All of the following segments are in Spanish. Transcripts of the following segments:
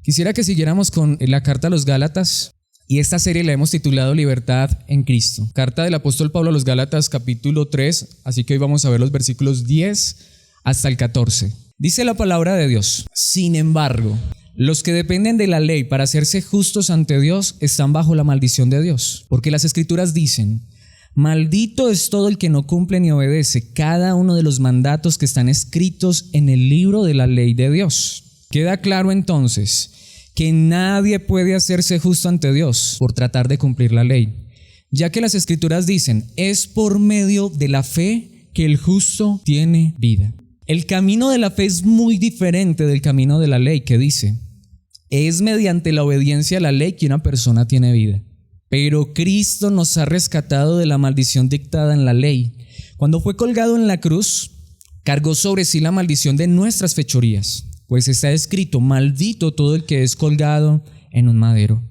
Quisiera que siguiéramos con la carta a los Gálatas y esta serie la hemos titulado Libertad en Cristo. Carta del apóstol Pablo a los Gálatas capítulo 3, así que hoy vamos a ver los versículos 10 hasta el 14. Dice la palabra de Dios: sin embargo, los que dependen de la ley para hacerse justos ante Dios están bajo la maldición de Dios, porque las Escrituras dicen: maldito es todo el que no cumple ni obedece cada uno de los mandatos que están escritos en el libro de la ley de Dios. Queda claro entonces que nadie puede hacerse justo ante Dios por tratar de cumplir la ley, ya que las Escrituras dicen: es por medio de la fe que el justo tiene vida. El camino de la fe es muy diferente del camino de la ley, que dice: es mediante la obediencia a la ley que una persona tiene vida. Pero Cristo nos ha rescatado de la maldición dictada en la ley. Cuando fue colgado en la cruz, cargó sobre sí la maldición de nuestras fechorías, pues está escrito: maldito todo el que es colgado en un madero.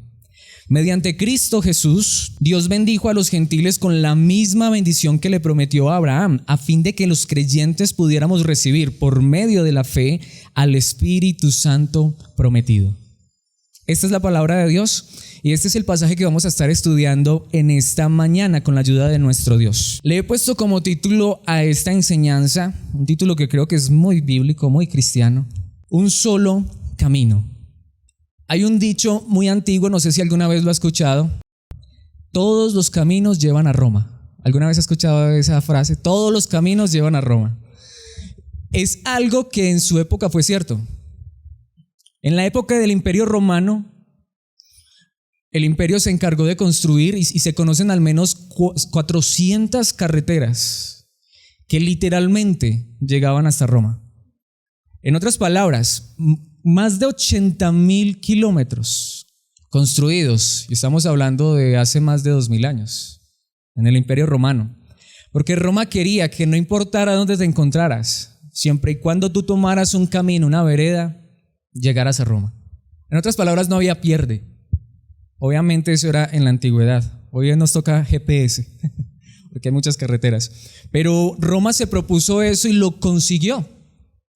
Mediante Cristo Jesús, Dios bendijo a los gentiles con la misma bendición que le prometió a Abraham, a fin de que los creyentes pudiéramos recibir por medio de la fe al Espíritu Santo prometido. Esta es la palabra de Dios y este es el pasaje que vamos a estar estudiando en esta mañana con la ayuda de nuestro Dios. Le he puesto como título a esta enseñanza, un título que creo que es muy bíblico, muy cristiano: un solo camino. Hay un dicho muy antiguo, no sé si alguna vez lo ha escuchado: todos los caminos llevan a Roma. ¿Alguna vez ha escuchado esa frase? Todos los caminos llevan a Roma. Es algo que en su época fue cierto. En la época del Imperio Romano, el imperio se encargó de construir y se conocen al menos 400 carreteras que literalmente llegaban hasta Roma. En otras palabras, más de 80,000 kilómetros construidos, y estamos hablando de hace más de 2000 años, en el Imperio Romano. Porque Roma quería que no importara dónde te encontraras, siempre y cuando tú tomaras un camino, una vereda, llegaras a Roma. En otras palabras, no había pierde. Obviamente eso era en la antigüedad. Hoy nos toca GPS, porque hay muchas carreteras. Pero Roma se propuso eso y lo consiguió.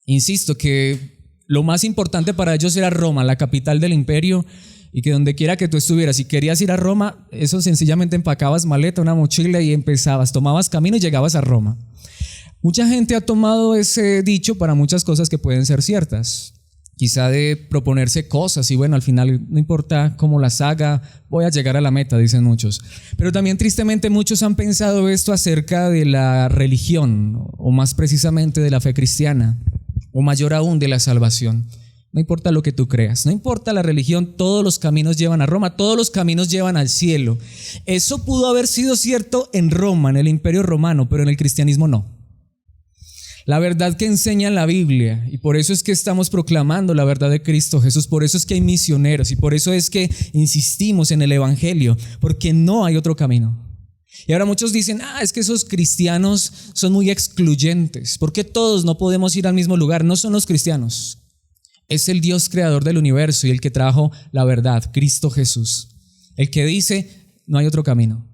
Insisto que lo más importante para ellos era Roma, la capital del imperio, y que donde quiera que tú estuvieras, si querías ir a Roma, eso sencillamente empacabas maleta, una mochila y empezabas, tomabas camino y llegabas a Roma. Mucha gente ha tomado ese dicho para muchas cosas que pueden ser ciertas, quizá de proponerse cosas y bueno, al final no importa cómo las haga, voy a llegar a la meta, dicen muchos. Pero también tristemente muchos han pensado esto acerca de la religión, o más precisamente de la fe cristiana, o mayor aún de la salvación. No importa lo que tú creas, no importa la religión, todos los caminos llevan a Roma, todos los caminos llevan al cielo. Eso pudo haber sido cierto en Roma, en el Imperio Romano, pero en el cristianismo no. La verdad que enseña la Biblia, y por eso es que estamos proclamando la verdad de Cristo Jesús, por eso es que hay misioneros y por eso es que insistimos en el Evangelio, porque no hay otro camino. Y ahora muchos dicen: es que esos cristianos son muy excluyentes, ¿por qué todos no podemos ir al mismo lugar? No son los cristianos, es el Dios creador del universo y el que trajo la verdad, Cristo Jesús, el que dice: no hay otro camino.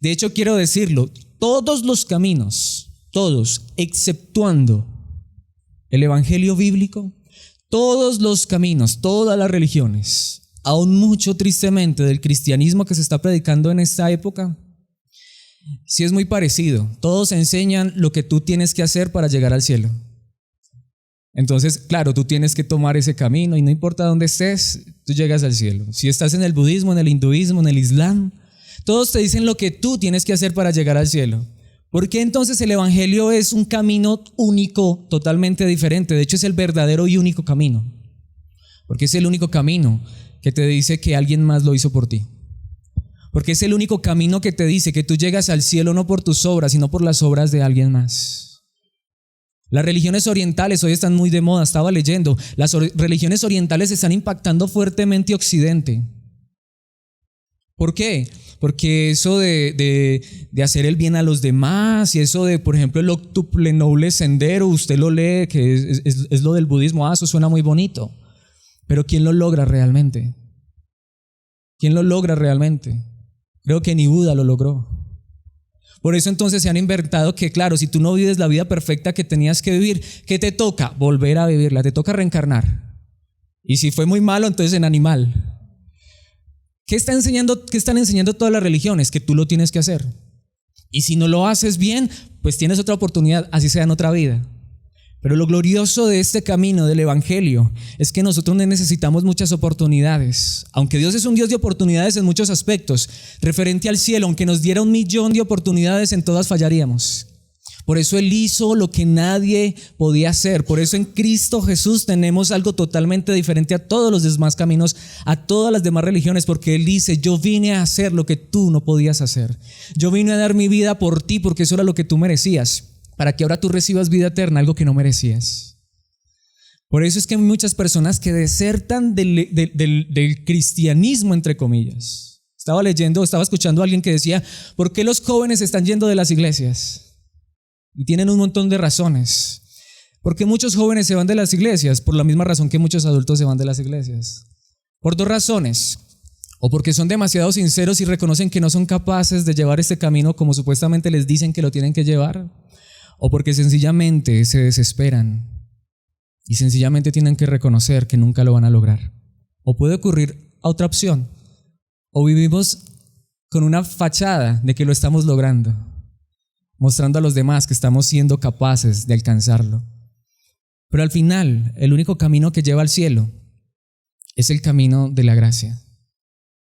De hecho, quiero decirlo, todos los caminos, todos, exceptuando el evangelio bíblico, todos los caminos, todas las religiones, aún mucho tristemente del cristianismo que se está predicando en esta época, sí es muy parecido. Todos enseñan lo que tú tienes que hacer para llegar al cielo. Entonces, claro, tú tienes que tomar ese camino y no importa dónde estés, tú llegas al cielo. Si estás en el budismo, en el hinduismo, en el islam, todos te dicen lo que tú tienes que hacer para llegar al cielo. ¿Por qué entonces el evangelio es un camino único, totalmente diferente? De hecho, es el verdadero y único camino, porque es el único camino que te dice que alguien más lo hizo por ti, porque es el único camino que te dice que tú llegas al cielo no por tus obras, sino por las obras de alguien más. Las religiones orientales hoy están muy de moda, estaba leyendo, las religiones orientales están impactando fuertemente Occidente. ¿Por qué? Porque eso de hacer el bien a los demás y eso de, por ejemplo, el octuple noble sendero, usted lo lee, que es lo del budismo, eso suena muy bonito. Pero ¿quién lo logra realmente? ¿Quién lo logra realmente? Creo que ni Buda lo logró. Por eso entonces se han inventado que, claro, si tú no vives la vida perfecta que tenías que vivir, ¿qué te toca? Volver a vivirla, te toca reencarnar. Y si fue muy malo, entonces en animal. ¿Qué están enseñando todas las religiones? Que tú lo tienes que hacer. Y si no lo haces bien, pues tienes otra oportunidad, así sea en otra vida. Pero lo glorioso de este camino del evangelio es que nosotros necesitamos muchas oportunidades. Aunque Dios es un Dios de oportunidades en muchos aspectos, referente al cielo, aunque nos diera 1.000.000 de oportunidades, en todas fallaríamos. Por eso Él hizo lo que nadie podía hacer. Por eso en Cristo Jesús tenemos algo totalmente diferente a todos los demás caminos, a todas las demás religiones, porque Él dice: yo vine a hacer lo que tú no podías hacer. Yo vine a dar mi vida por ti, porque eso era lo que tú merecías, para que ahora tú recibas vida eterna, algo que no merecías. Por eso es que hay muchas personas que desertan del cristianismo, entre comillas. Estaba escuchando a alguien que decía: ¿por qué los jóvenes están yendo de las iglesias? Y tienen un montón de razones. ¿Por qué muchos jóvenes se van de las iglesias? Por la misma razón que muchos adultos se van de las iglesias. Por 2 razones. O porque son demasiado sinceros y reconocen que no son capaces de llevar este camino como supuestamente les dicen que lo tienen que llevar. O porque sencillamente se desesperan y sencillamente tienen que reconocer que nunca lo van a lograr. O puede ocurrir otra opción. O vivimos con una fachada de que lo estamos logrando, mostrando a los demás que estamos siendo capaces de alcanzarlo. Pero al final, el único camino que lleva al cielo es el camino de la gracia.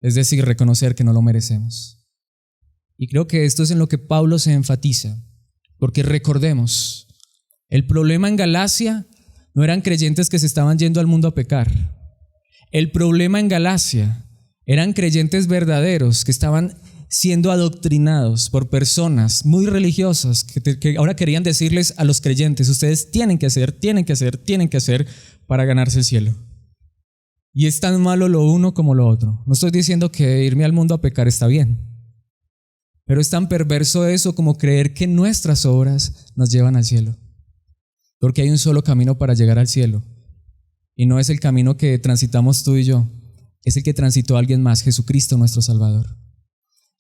Es decir, reconocer que no lo merecemos. Y creo que esto es en lo que Pablo se enfatiza. Porque recordemos, el problema en Galacia no eran creyentes que se estaban yendo al mundo a pecar. El problema en Galacia eran creyentes verdaderos que estaban siendo adoctrinados por personas muy religiosas que ahora querían decirles a los creyentes: ustedes tienen que hacer para ganarse el cielo. Y es tan malo lo uno como lo otro. No estoy diciendo que irme al mundo a pecar está bien, pero es tan perverso eso como creer que nuestras obras nos llevan al cielo. Porque hay un solo camino para llegar al cielo, y no es el camino que transitamos tú y yo, es el que transitó alguien más, Jesucristo nuestro Salvador.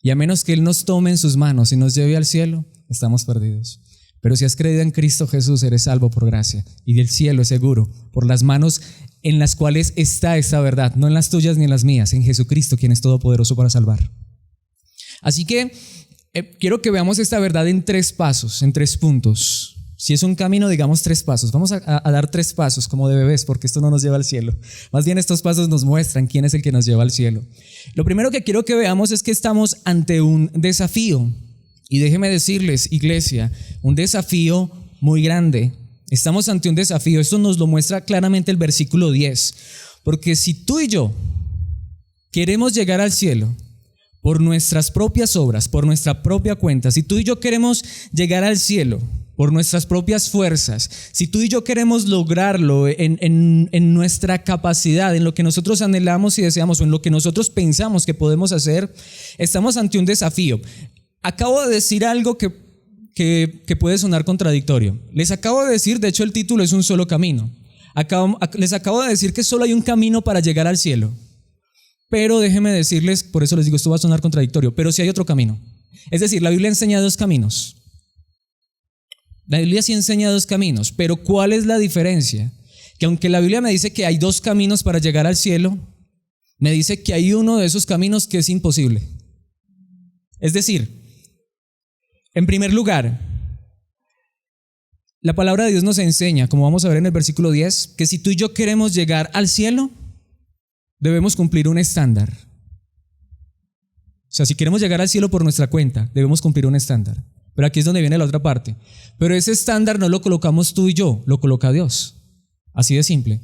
Y a menos que Él nos tome en sus manos y nos lleve al cielo, estamos perdidos. Pero si has creído en Cristo Jesús, eres salvo por gracia, y del cielo es seguro, por las manos en las cuales está esta verdad, no en las tuyas ni en las mías, en Jesucristo, quien es todopoderoso para salvar. Así que quiero que veamos esta verdad en 3 pasos, en 3 puntos. Si es un camino, digamos 3 pasos. Vamos a dar 3 pasos como de bebés, porque esto no nos lleva al cielo. Más bien estos pasos nos muestran quién es el que nos lleva al cielo. Lo primero que quiero que veamos es que estamos ante un desafío. Y déjeme decirles, iglesia, un desafío muy grande. Estamos ante un desafío. Esto nos lo muestra claramente el versículo 10. Porque si tú y yo queremos llegar al cielo por nuestras propias obras, por nuestra propia cuenta, si tú y yo queremos llegar al cielo por nuestras propias fuerzas, si tú y yo queremos lograrlo en nuestra capacidad, en lo que nosotros anhelamos y deseamos, o en lo que nosotros pensamos que podemos hacer, estamos ante un desafío. Acabo de decir algo que puede sonar contradictorio. Les acabo de decir, de hecho el título es un solo camino. Les acabo de decir que solo hay un camino para llegar al cielo. Pero déjenme decirles, por eso les digo, esto va a sonar contradictorio, pero sí hay otro camino. Es decir, la Biblia enseña 2 caminos. La Biblia sí enseña 2 caminos, pero ¿cuál es la diferencia? Que aunque la Biblia me dice que hay 2 caminos para llegar al cielo, me dice que hay uno de esos caminos que es imposible. Es decir, en primer lugar, la palabra de Dios nos enseña, como vamos a ver en el versículo 10, que si tú y yo queremos llegar al cielo, debemos cumplir un estándar. O sea, si queremos llegar al cielo por nuestra cuenta, debemos cumplir un estándar. Pero aquí es donde viene la otra parte. Pero ese estándar no lo colocamos tú y yo, lo coloca Dios. Así de simple.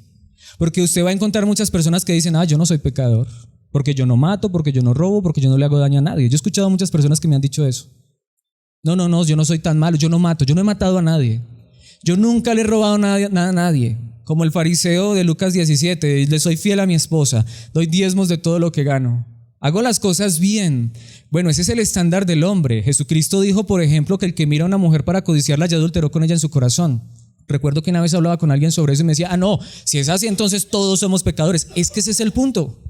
Porque usted va a encontrar muchas personas que dicen: yo no soy pecador, porque yo no mato, porque yo no robo, porque yo no le hago daño a nadie. Yo he escuchado a muchas personas que me han dicho eso. No, yo no soy tan malo, yo no mato, yo no he matado a nadie. Yo nunca le he robado nada a nadie. Como el fariseo de Lucas 17, le soy fiel a mi esposa, doy diezmos de todo lo que gano. Hago las cosas bien. Bueno, ese es el estándar del hombre. Jesucristo dijo, por ejemplo, que el que mira a una mujer para codiciarla ya adulteró con ella en su corazón. Recuerdo que una vez hablaba con alguien sobre eso y me decía: no, si es así, entonces todos somos pecadores. Es que ese es el punto.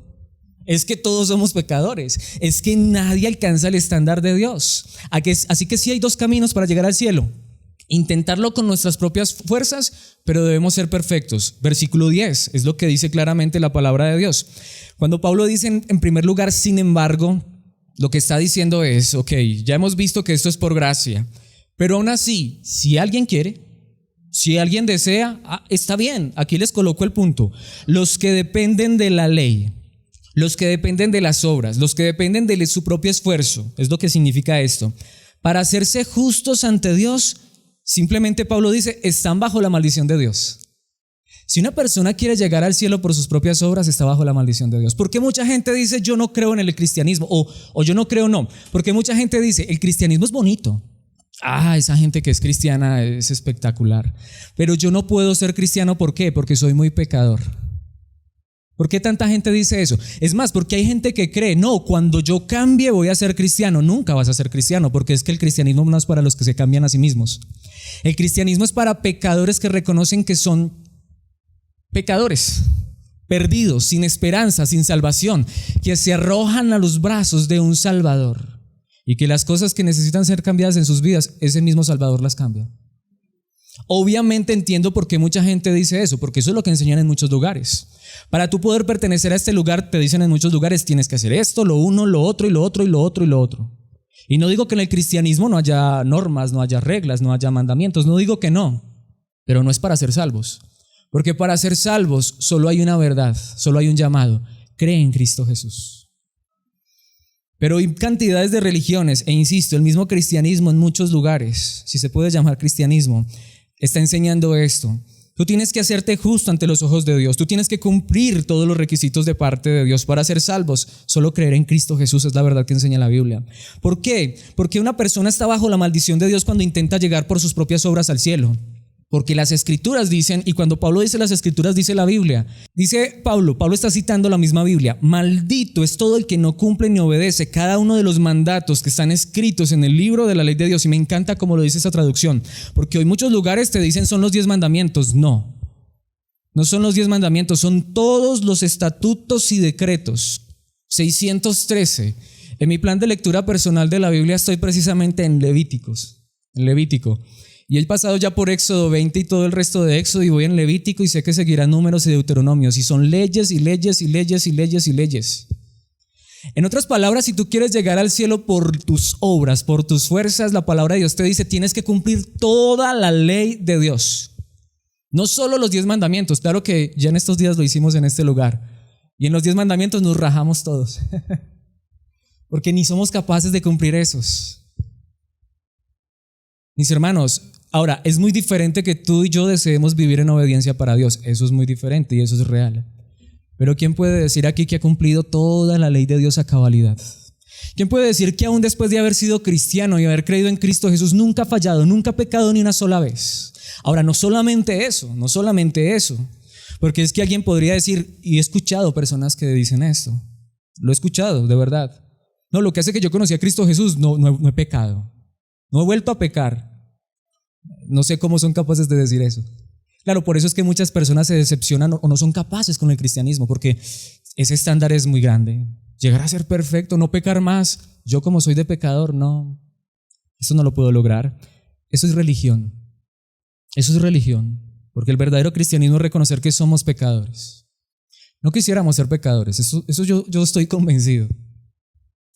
Es que todos somos pecadores, es que nadie alcanza el estándar de Dios. Así que sí hay dos caminos para llegar al cielo: intentarlo con nuestras propias fuerzas, pero debemos ser perfectos. Versículo 10 es lo que dice claramente la palabra de Dios. Cuando Pablo dice en primer lugar, sin embargo, lo que está diciendo es, ok, ya hemos visto que esto es por gracia, pero aún así, si alguien quiere, si alguien desea, está bien, aquí les coloco el punto. Los que dependen de la ley, los que dependen de las obras, los que dependen de su propio esfuerzo, es lo que significa esto. Para hacerse justos ante Dios, simplemente Pablo dice, están bajo la maldición de Dios. Si una persona quiere llegar al cielo por sus propias obras, está bajo la maldición de Dios. ¿Por qué mucha gente dice, yo no creo en el cristianismo? O yo no creo, no. Porque mucha gente dice, el cristianismo es bonito. Esa gente que es cristiana es espectacular. Pero yo no puedo ser cristiano, ¿por qué? Porque soy muy pecador. ¿Por qué tanta gente dice eso? Es más, porque hay gente que cree, no, cuando yo cambie voy a ser cristiano. Nunca vas a ser cristiano, porque es que el cristianismo no es para los que se cambian a sí mismos. El cristianismo es para pecadores que reconocen que son pecadores, perdidos, sin esperanza, sin salvación, que se arrojan a los brazos de un Salvador y que las cosas que necesitan ser cambiadas en sus vidas, ese mismo Salvador las cambia. Obviamente entiendo por qué mucha gente dice eso, porque eso es lo que enseñan en muchos lugares. Para tú poder pertenecer a este lugar, te dicen en muchos lugares, tienes que hacer esto, lo uno, lo otro y lo otro y lo otro y lo otro. Y no digo que en el cristianismo no haya normas, no haya reglas, no haya mandamientos, no digo que no, pero no es para ser salvos. Porque para ser salvos solo hay una verdad, solo hay un llamado: cree en Cristo Jesús. Pero hay cantidades de religiones, e insisto, el mismo cristianismo en muchos lugares, si se puede llamar cristianismo, está enseñando esto. Tú tienes que hacerte justo ante los ojos de Dios, tú tienes que cumplir todos los requisitos de parte de Dios para ser salvos. Solo creer en Cristo Jesús es la verdad que enseña la Biblia. ¿Por qué? Porque una persona está bajo la maldición de Dios cuando intenta llegar por sus propias obras al cielo. Porque las escrituras dicen, y cuando Pablo dice las escrituras, dice la Biblia. Dice Pablo está citando la misma Biblia: maldito es todo el que no cumple ni obedece cada uno de los mandatos que están escritos en el libro de la ley de Dios. Y me encanta cómo lo dice esa traducción, porque hoy muchos lugares te dicen son los 10 mandamientos. No son los 10 mandamientos, son todos los estatutos y decretos. 613. En mi plan de lectura personal de la Biblia estoy precisamente en Levítico. Y he pasado ya por Éxodo 20 y todo el resto de Éxodo, y voy en Levítico, y sé que seguirán Números y Deuteronomios, y son leyes y leyes y leyes y leyes y leyes. En otras palabras, si tú quieres llegar al cielo por tus obras, por tus fuerzas, la palabra de Dios te dice, tienes que cumplir toda la ley de Dios. No solo los 10 mandamientos, claro que ya en estos días lo hicimos en este lugar, y en los 10 mandamientos nos rajamos todos, porque ni somos capaces de cumplir esos. Mis hermanos, ahora, es muy diferente que tú y yo deseemos vivir en obediencia para Dios. Eso es muy diferente y eso es real. Pero ¿quién puede decir aquí que ha cumplido toda la ley de Dios a cabalidad? ¿Quién puede decir que aún después de haber sido cristiano y haber creído en Cristo Jesús nunca ha fallado, nunca ha pecado ni una sola vez? Ahora, no solamente eso, porque es que alguien podría decir, y he escuchado personas que dicen esto, lo he escuchado, de verdad. No, lo que hace que yo conocí a Cristo Jesús, no he pecado, no he vuelto a pecar. No sé cómo son capaces de decir eso. Claro, por eso es que muchas personas se decepcionan o no son capaces con el cristianismo, porque ese estándar es muy grande. Llegar a ser perfecto, no pecar más. Yo como soy de pecador, no. Eso no lo puedo lograr. Eso es religión. Porque el verdadero cristianismo es reconocer que somos pecadores. No quisiéramos ser pecadores, eso yo estoy convencido.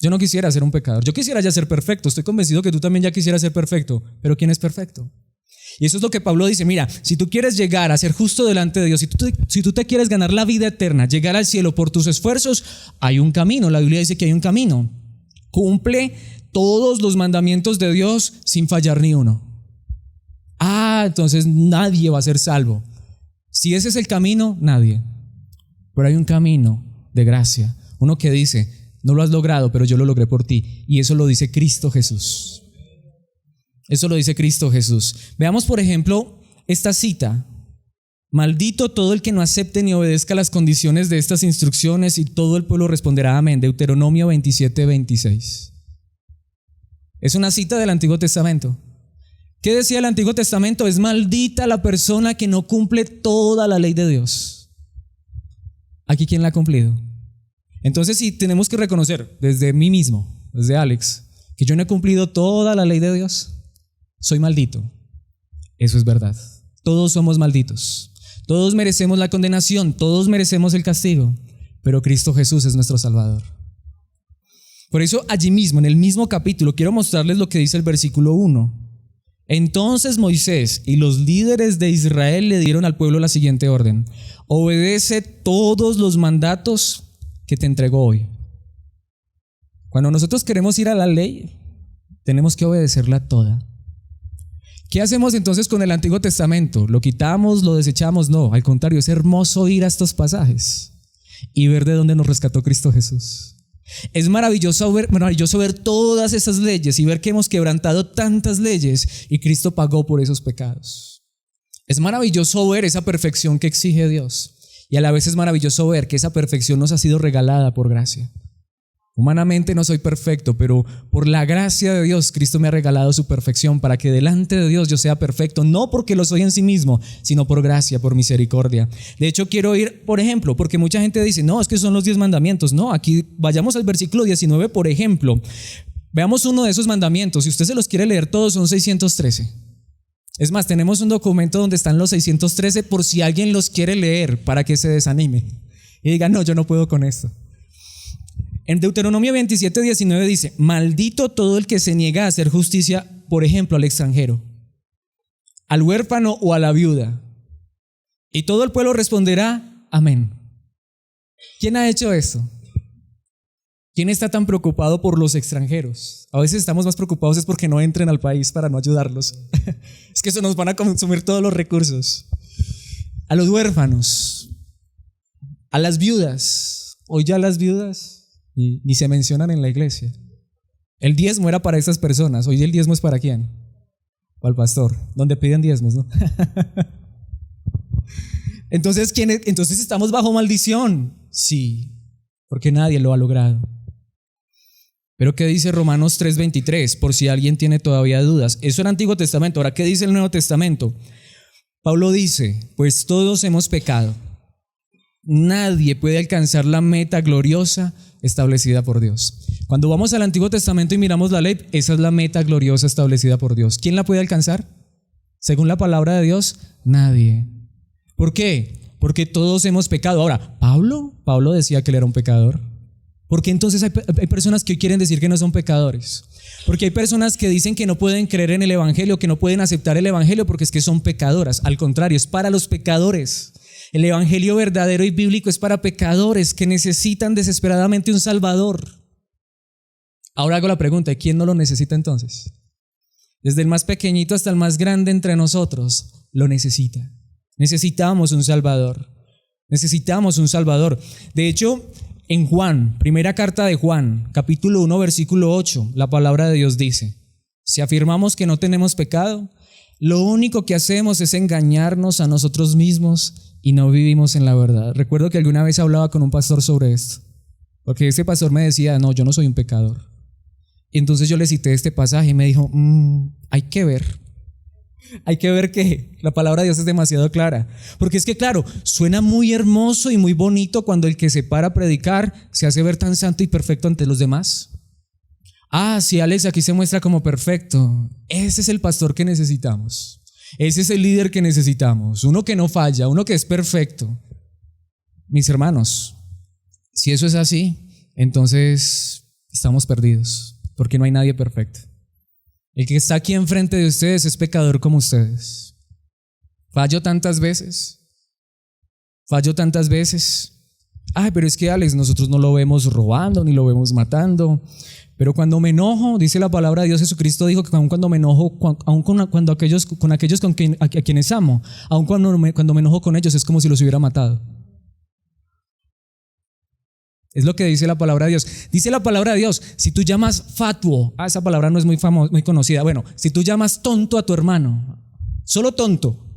Yo no quisiera ser un pecador, yo quisiera ya ser perfecto. Estoy convencido que tú también ya quisieras ser perfecto, pero ¿quién es perfecto? Y eso es lo que Pablo dice: mira, si tú quieres llegar a ser justo delante de Dios, si tú te quieres ganar la vida eterna, llegar al cielo por tus esfuerzos, hay un camino. La Biblia dice que hay un camino. Cumple todos los mandamientos de Dios sin fallar ni uno. Entonces nadie va a ser salvo. Si ese es el camino, nadie. Pero hay un camino de gracia, uno que dice: no lo has logrado, pero yo lo logré por ti. Y eso lo dice Cristo Jesús. Eso lo dice Cristo Jesús. Veamos, por ejemplo, esta cita: maldito todo el que no acepte ni obedezca las condiciones de estas instrucciones, y todo el pueblo responderá amén. Deuteronomio 27:26. Es una cita del Antiguo Testamento. ¿Qué decía el Antiguo Testamento? Es maldita la persona que no cumple toda la ley de Dios. ¿Aquí quién la ha cumplido? Entonces, si tenemos que reconocer desde mí mismo, desde Alex, que yo no he cumplido toda la ley de Dios, soy maldito. Eso es verdad. Todos somos malditos. Todos merecemos la condenación, todos merecemos el castigo, pero Cristo Jesús es nuestro Salvador. Por eso allí mismo, en el mismo capítulo, quiero mostrarles lo que dice el versículo 1. Entonces Moisés y los líderes de Israel le dieron al pueblo la siguiente orden: obedece todos los mandatos que te entregó hoy. Cuando nosotros queremos ir a la ley, tenemos que obedecerla toda. ¿Qué hacemos entonces con el Antiguo Testamento? ¿Lo quitamos, lo desechamos? No, al contrario, es hermoso ir a estos pasajes y ver de dónde nos rescató Cristo Jesús. Es maravilloso ver todas esas leyes y ver que hemos quebrantado tantas leyes y Cristo pagó por esos pecados. Es maravilloso ver esa perfección que exige Dios y a la vez es maravilloso ver que esa perfección nos ha sido regalada por gracia. Humanamente no soy perfecto, pero por la gracia de Dios, Cristo me ha regalado su perfección para que delante de Dios yo sea perfecto, no porque lo soy en sí mismo, sino por gracia, por misericordia. De hecho, quiero ir, por ejemplo, porque mucha gente dice, no, es que son los 10 mandamientos. No, aquí vayamos al versículo 19, por ejemplo. Veamos uno de esos mandamientos. Si usted se los quiere leer todos, son 613. Es más, tenemos un documento donde están los 613 por si alguien los quiere leer para que se desanime y diga, no, yo no puedo con esto. En Deuteronomio 27:19 dice, maldito todo el que se niega a hacer justicia, por ejemplo, al extranjero, al huérfano o a la viuda. Y todo el pueblo responderá, amén. ¿Quién ha hecho esto? ¿Quién está tan preocupado por los extranjeros? A veces estamos más preocupados es porque no entren al país para no ayudarlos. Es que eso nos van a consumir todos los recursos. A los huérfanos, a las viudas. Hoy ya las viudas ni se mencionan en la iglesia. El diezmo era para esas personas. Hoy el diezmo es para ¿quién? Para el pastor, donde piden diezmos, ¿no? Entonces estamos bajo maldición. Sí, porque nadie lo ha logrado. Pero ¿qué dice Romanos 3:23? Por si alguien tiene todavía dudas. Eso era Antiguo Testamento. Ahora, ¿qué dice el Nuevo Testamento? Pablo dice, pues todos hemos pecado. Nadie puede alcanzar la meta gloriosa establecida por Dios. Cuando vamos al Antiguo Testamento y miramos la ley, esa es la meta gloriosa establecida por Dios. ¿Quién la puede alcanzar? Según la palabra de Dios, nadie. ¿Por qué? Porque todos hemos pecado. Ahora, Pablo decía que él era un pecador. ¿Por qué entonces hay personas que hoy quieren decir que no son pecadores? Porque hay personas que dicen que no pueden creer en el Evangelio, que no pueden aceptar el Evangelio porque es que son pecadoras. Al contrario, es para los pecadores. El Evangelio verdadero y bíblico es para pecadores que necesitan desesperadamente un Salvador. Ahora hago la pregunta, ¿quién no lo necesita entonces? Desde el más pequeñito hasta el más grande entre nosotros lo necesita. Necesitamos un Salvador. Necesitamos un Salvador. De hecho, en Juan, primera carta de Juan, capítulo 1, versículo 8, la palabra de Dios dice, si afirmamos que no tenemos pecado, lo único que hacemos es engañarnos a nosotros mismos y no vivimos en la verdad. Recuerdo que alguna vez hablaba con un pastor sobre esto, porque ese pastor me decía, no, yo no soy un pecador. Y entonces yo le cité este pasaje y me dijo, hay que ver que la palabra de Dios es demasiado clara. Porque es que claro, suena muy hermoso y muy bonito cuando el que se para a predicar se hace ver tan santo y perfecto ante los demás. Sí, Alex aquí se muestra como perfecto. Ese es el pastor que necesitamos. Ese es el líder que necesitamos, uno que no falla, uno que es perfecto. Mis hermanos, si eso es así, entonces estamos perdidos, porque no hay nadie perfecto. El que está aquí enfrente de ustedes es pecador como ustedes. Fallo tantas veces. Pero es que Alex, nosotros no lo vemos robando, ni lo vemos matando. Pero cuando me enojo, dice la palabra de Dios, Jesucristo dijo que aun cuando me enojo, aun con aquellos a quienes amo, aun cuando me enojo con ellos, es como si los hubiera matado. Es lo que dice la palabra de Dios. Dice la palabra de Dios, si tú llamas fatuo, esa palabra no es muy conocida. Bueno, si tú llamas tonto a tu hermano, solo tonto,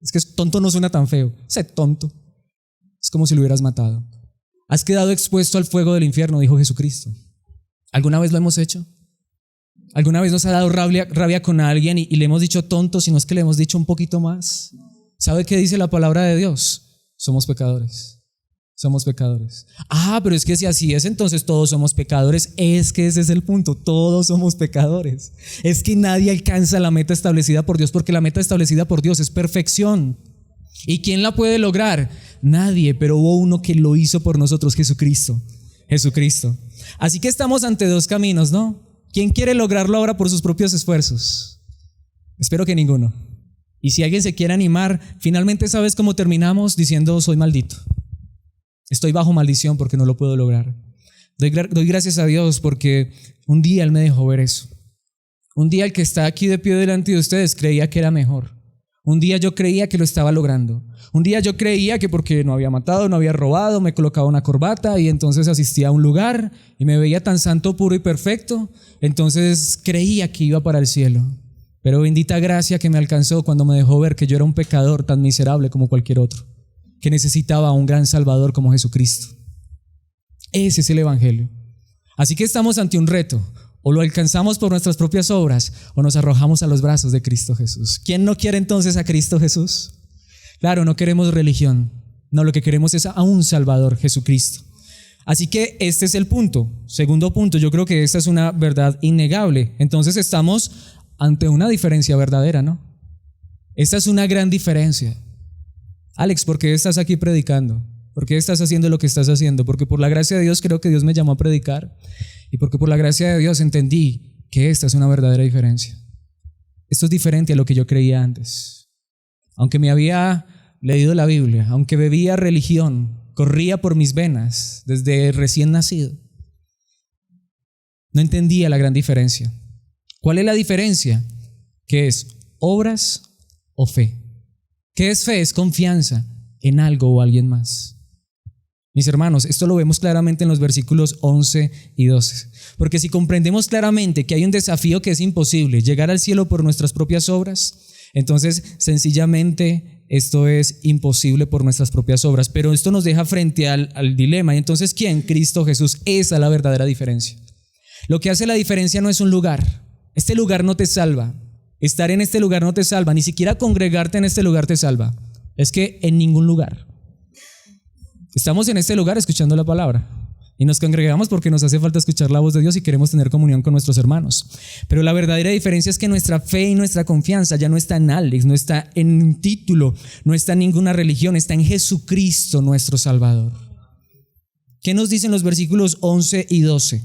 es que tonto no suena tan feo, sé tonto, es como si lo hubieras matado. Has quedado expuesto al fuego del infierno, dijo Jesucristo. ¿Alguna vez lo hemos hecho? ¿Alguna vez nos ha dado rabia con alguien y le hemos dicho tonto, sino es que le hemos dicho un poquito más? ¿Sabe qué dice la palabra de Dios? Somos pecadores. Somos pecadores. Pero es que si así es, entonces todos somos pecadores. Es que ese es el punto, todos somos pecadores. Es que nadie alcanza la meta establecida por Dios, porque la meta establecida por Dios es perfección. ¿Y quién la puede lograr? Nadie, pero hubo uno que lo hizo por nosotros, Jesucristo. Así que estamos ante dos caminos, ¿no? ¿Quién quiere lograrlo ahora por sus propios esfuerzos? Espero que ninguno. Y si alguien se quiere animar, finalmente ¿sabes cómo terminamos? Diciendo soy maldito. Estoy bajo maldición porque no lo puedo lograr. Doy gracias a Dios porque un día Él me dejó ver eso. Un día el que está aquí de pie delante de ustedes creía que era mejor. Un día yo creía que lo estaba logrando. Un día yo creía que porque no había matado, no había robado, me colocaba una corbata y entonces asistía a un lugar y me veía tan santo, puro y perfecto. Entonces creía que iba para el cielo. Pero bendita gracia que me alcanzó cuando me dejó ver que yo era un pecador tan miserable como cualquier otro, que necesitaba a un gran Salvador como Jesucristo. Ese es el Evangelio. Así que estamos ante un reto. O lo alcanzamos por nuestras propias obras o nos arrojamos a los brazos de Cristo Jesús. ¿Quién no quiere entonces a Cristo Jesús? Claro, no queremos religión. No, lo que queremos es a un Salvador, Jesucristo. Así que este es el punto. Segundo punto, yo creo que esta es una verdad innegable. Entonces estamos ante una diferencia verdadera, ¿no? Esta es una gran diferencia. Alex, ¿por qué estás aquí predicando? ¿Por qué estás haciendo lo que estás haciendo? Porque por la gracia de Dios creo que Dios me llamó a predicar y porque por la gracia de Dios entendí que esta es una verdadera diferencia. Esto es diferente a lo que yo creía antes. Aunque me había leído la Biblia, aunque bebía religión, corría por mis venas desde recién nacido, no entendía la gran diferencia. ¿Cuál es la diferencia? ¿Qué es? ¿Obras o fe? ¿Qué es fe? Es confianza en algo o alguien más. Mis hermanos, esto lo vemos claramente en los versículos 11 y 12. Porque si comprendemos claramente que hay un desafío que es imposible, llegar al cielo por nuestras propias obras, entonces sencillamente esto es imposible por nuestras propias obras. Pero esto nos deja frente al dilema. Y entonces, ¿quién? Cristo Jesús. Esa es la verdadera diferencia. Lo que hace la diferencia no es un lugar. Este lugar no te salva. Estar en este lugar no te salva. Ni siquiera congregarte en este lugar te salva. Es que en ningún lugar. Estamos en este lugar escuchando la palabra y nos congregamos porque nos hace falta escuchar la voz de Dios y queremos tener comunión con nuestros hermanos. Pero la verdadera diferencia es que nuestra fe y nuestra confianza ya no está en Alex, no está en un título, no está en ninguna religión, está en Jesucristo nuestro Salvador. ¿Qué nos dicen los versículos 11 y 12?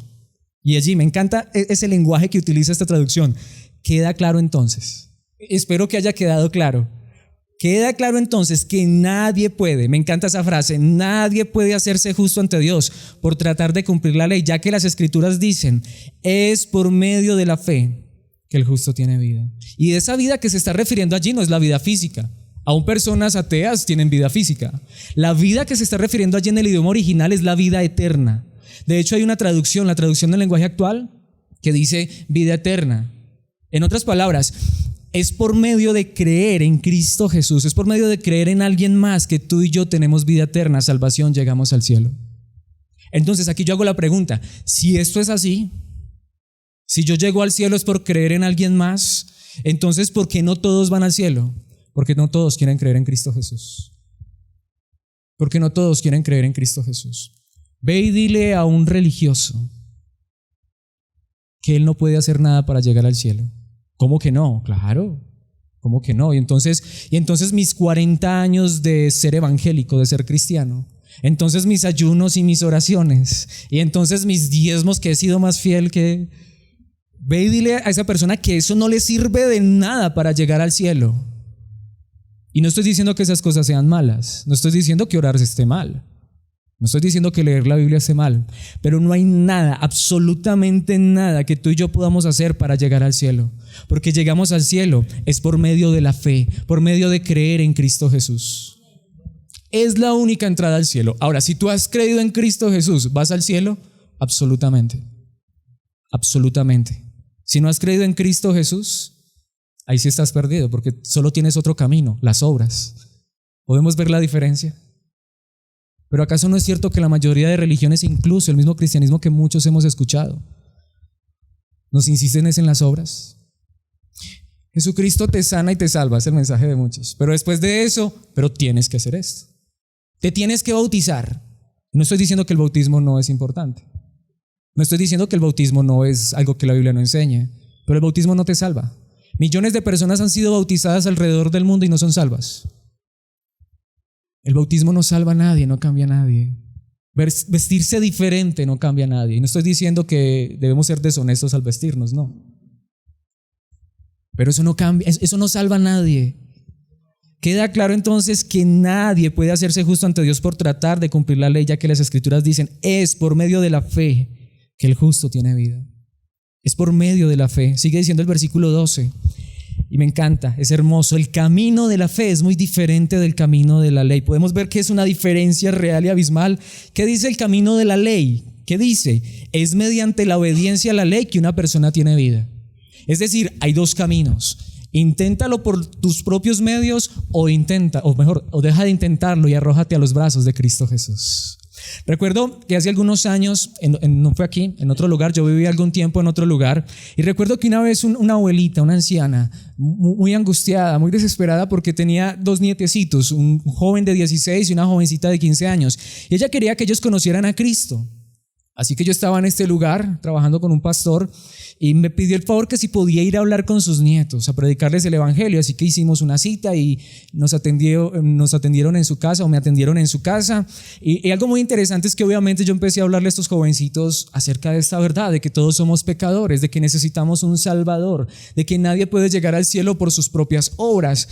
Y allí me encanta ese lenguaje que utiliza esta traducción. ¿Queda claro entonces? Espero que haya quedado claro. Queda claro entonces que nadie puede, me encanta esa frase, nadie puede hacerse justo ante Dios por tratar de cumplir la ley, ya que las Escrituras dicen, es por medio de la fe que el justo tiene vida. Y de esa vida que se está refiriendo allí no es la vida física. Aún personas ateas tienen vida física. La vida que se está refiriendo allí en el idioma original es la vida eterna. De hecho hay una traducción, la traducción del lenguaje actual, que dice vida eterna. En otras palabras, es por medio de creer en Cristo Jesús, es por medio de creer en alguien más que tú y yo tenemos vida eterna, salvación, llegamos al cielo. Entonces aquí yo hago la pregunta, si esto es así, si yo llego al cielo es por creer en alguien más, entonces ¿por qué no todos van al cielo? Porque no todos quieren creer en Cristo Jesús. Porque no todos quieren creer en Cristo Jesús. Ve y dile a un religioso que él no puede hacer nada para llegar al cielo. ¿Cómo que no? Claro, ¿cómo que no? Y entonces mis 40 años de ser evangélico, de ser cristiano, entonces mis ayunos y mis oraciones, y entonces mis diezmos que he sido más fiel que... Ve y dile a esa persona que eso no le sirve de nada para llegar al cielo. Y no estoy diciendo que esas cosas sean malas, no estoy diciendo que orar esté mal. No estoy diciendo que leer la Biblia esté mal, pero no hay nada, absolutamente nada que tú y yo podamos hacer para llegar al cielo. Porque llegamos al cielo es por medio de la fe, por medio de creer en Cristo Jesús. Es la única entrada al cielo. Ahora, si tú has creído en Cristo Jesús, ¿vas al cielo? Absolutamente. Absolutamente. Si no has creído en Cristo Jesús, ahí sí estás perdido, porque solo tienes otro camino, las obras. ¿Podemos ver la diferencia? Pero ¿acaso no es cierto que la mayoría de religiones, incluso el mismo cristianismo que muchos hemos escuchado, nos insisten en las obras? Jesucristo te sana y te salva, es el mensaje de muchos. Pero después de eso, pero tienes que hacer esto. Te tienes que bautizar. No estoy diciendo que el bautismo no es importante. No estoy diciendo que el bautismo no es algo que la Biblia no enseña, pero el bautismo no te salva. Millones de personas han sido bautizadas alrededor del mundo y no son salvas. El bautismo no salva a nadie, no cambia a nadie. Vestirse diferente no cambia a nadie. Y no estoy diciendo que debemos ser deshonestos al vestirnos, no. Pero eso no cambia, eso no salva a nadie. Queda claro entonces que nadie puede hacerse justo ante Dios por tratar de cumplir la ley, ya que las Escrituras dicen, es por medio de la fe que el justo tiene vida. Es por medio de la fe. Sigue diciendo el versículo 12, y me encanta, es hermoso. El camino de la fe es muy diferente del camino de la ley. Podemos ver que es una diferencia real y abismal. ¿Qué dice el camino de la ley? ¿Qué dice? Es mediante la obediencia a la ley que una persona tiene vida. Es decir, hay dos caminos. Inténtalo por tus propios medios o deja de intentarlo y arrójate a los brazos de Cristo Jesús. Recuerdo que hace algunos años, no fue aquí, en otro lugar, yo viví algún tiempo en otro lugar, y recuerdo que una vez una abuelita, una anciana, muy angustiada, muy desesperada porque tenía dos nietecitos, un joven de 16 y una jovencita de 15 años, y ella quería que ellos conocieran a Cristo. Así que yo estaba en este lugar trabajando con un pastor y me pidió el favor que si podía ir a hablar con sus nietos, a predicarles el evangelio. Así que hicimos una cita y nos atendieron en su casa, o me atendieron en su casa. Y algo muy interesante es que obviamente yo empecé a hablarle a estos jovencitos acerca de esta verdad, de que todos somos pecadores, de que necesitamos un Salvador, de que nadie puede llegar al cielo por sus propias obras.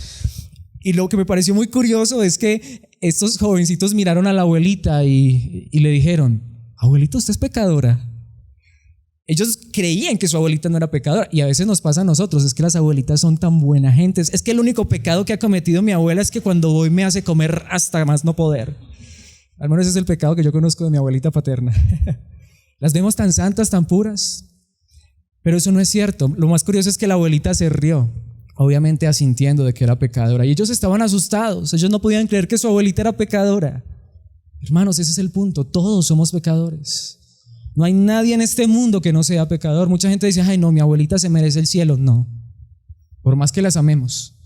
Y lo que me pareció muy curioso es que estos jovencitos miraron a la abuelita y le dijeron, abuelita, usted es pecadora. Ellos creían que su abuelita no era pecadora, y a veces nos pasa a nosotros, es que las abuelitas son tan buena gente. Es que el único pecado que ha cometido mi abuela es que cuando voy me hace comer hasta más no poder. Al menos ese es el pecado que yo conozco de mi abuelita paterna. Las vemos tan santas, tan puras, pero eso no es cierto. Lo más curioso es que la abuelita se rió, obviamente asintiendo de que era pecadora, y ellos estaban asustados. Ellos no podían creer que su abuelita era pecadora. Hermanos, ese es el punto, todos somos pecadores. No hay nadie en este mundo que no sea pecador. Mucha gente dice, ay no, mi abuelita se merece el cielo. No, por más que las amemos,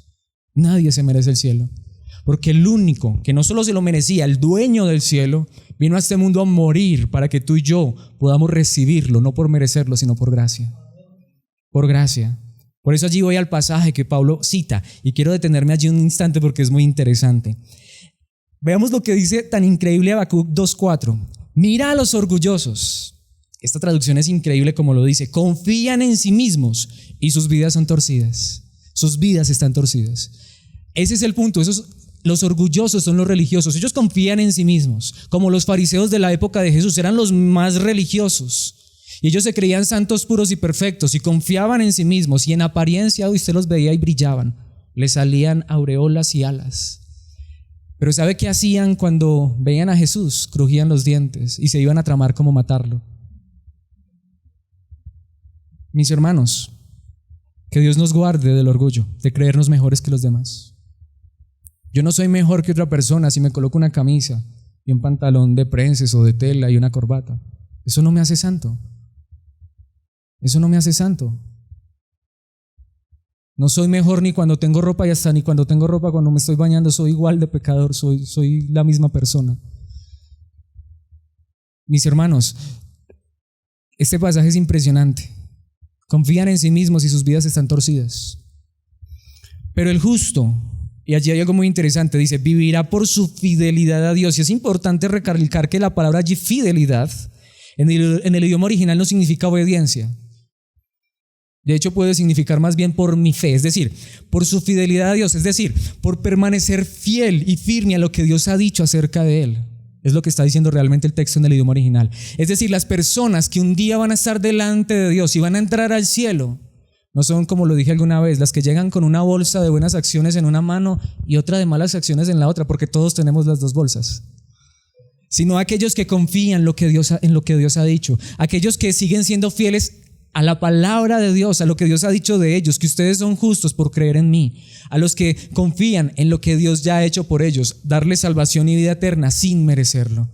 nadie se merece el cielo. Porque el único que no solo se lo merecía, el dueño del cielo, vino a este mundo a morir para que tú y yo podamos recibirlo, no por merecerlo, sino por gracia. Por gracia. Por eso allí voy al pasaje que Pablo cita, y quiero detenerme allí un instante porque es muy interesante. Veamos lo que dice tan increíble Habacuc 2:4. Mira a los orgullosos. Esta traducción es increíble como lo dice. Confían en sí mismos y sus vidas son torcidas. Sus vidas están torcidas. Ese es el punto. Los orgullosos son los religiosos. Ellos confían en sí mismos. Como los fariseos de la época de Jesús, eran los más religiosos. Y ellos se creían santos, puros y perfectos, y confiaban en sí mismos. Y en apariencia usted los veía y brillaban. Les salían aureolas y alas. Pero ¿sabe qué hacían cuando veían a Jesús? Crujían los dientes y se iban a tramar cómo matarlo. Mis hermanos, que Dios nos guarde del orgullo, de creernos mejores que los demás. Yo no soy mejor que otra persona si me coloco una camisa y un pantalón de prenses o de tela y una corbata. Eso no me hace santo. Eso no me hace santo. No soy mejor ni cuando tengo ropa y hasta ni cuando tengo ropa cuando me estoy bañando. Soy igual de pecador, soy la misma persona. Mis hermanos, este pasaje es impresionante. Confían en sí mismos y sus vidas están torcidas. Pero el justo, y allí hay algo muy interesante, dice, vivirá por su fidelidad a Dios. Y es importante recalcar que la palabra allí, fidelidad, en el idioma original no significa obediencia. De hecho, puede significar más bien por mi fe, es decir, por su fidelidad a Dios, es decir, por permanecer fiel y firme a lo que Dios ha dicho acerca de él. Es lo que está diciendo realmente el texto en el idioma original. Es decir, las personas que un día van a estar delante de Dios y van a entrar al cielo, no son, como lo dije alguna vez, las que llegan con una bolsa de buenas acciones en una mano y otra de malas acciones en la otra, porque todos tenemos las dos bolsas. Sino aquellos que confían en lo que Dios ha dicho, aquellos que siguen siendo fieles a la palabra de Dios, a lo que Dios ha dicho de ellos, que ustedes son justos por creer en mí, a los que confían en lo que Dios ya ha hecho por ellos, darles salvación y vida eterna sin merecerlo.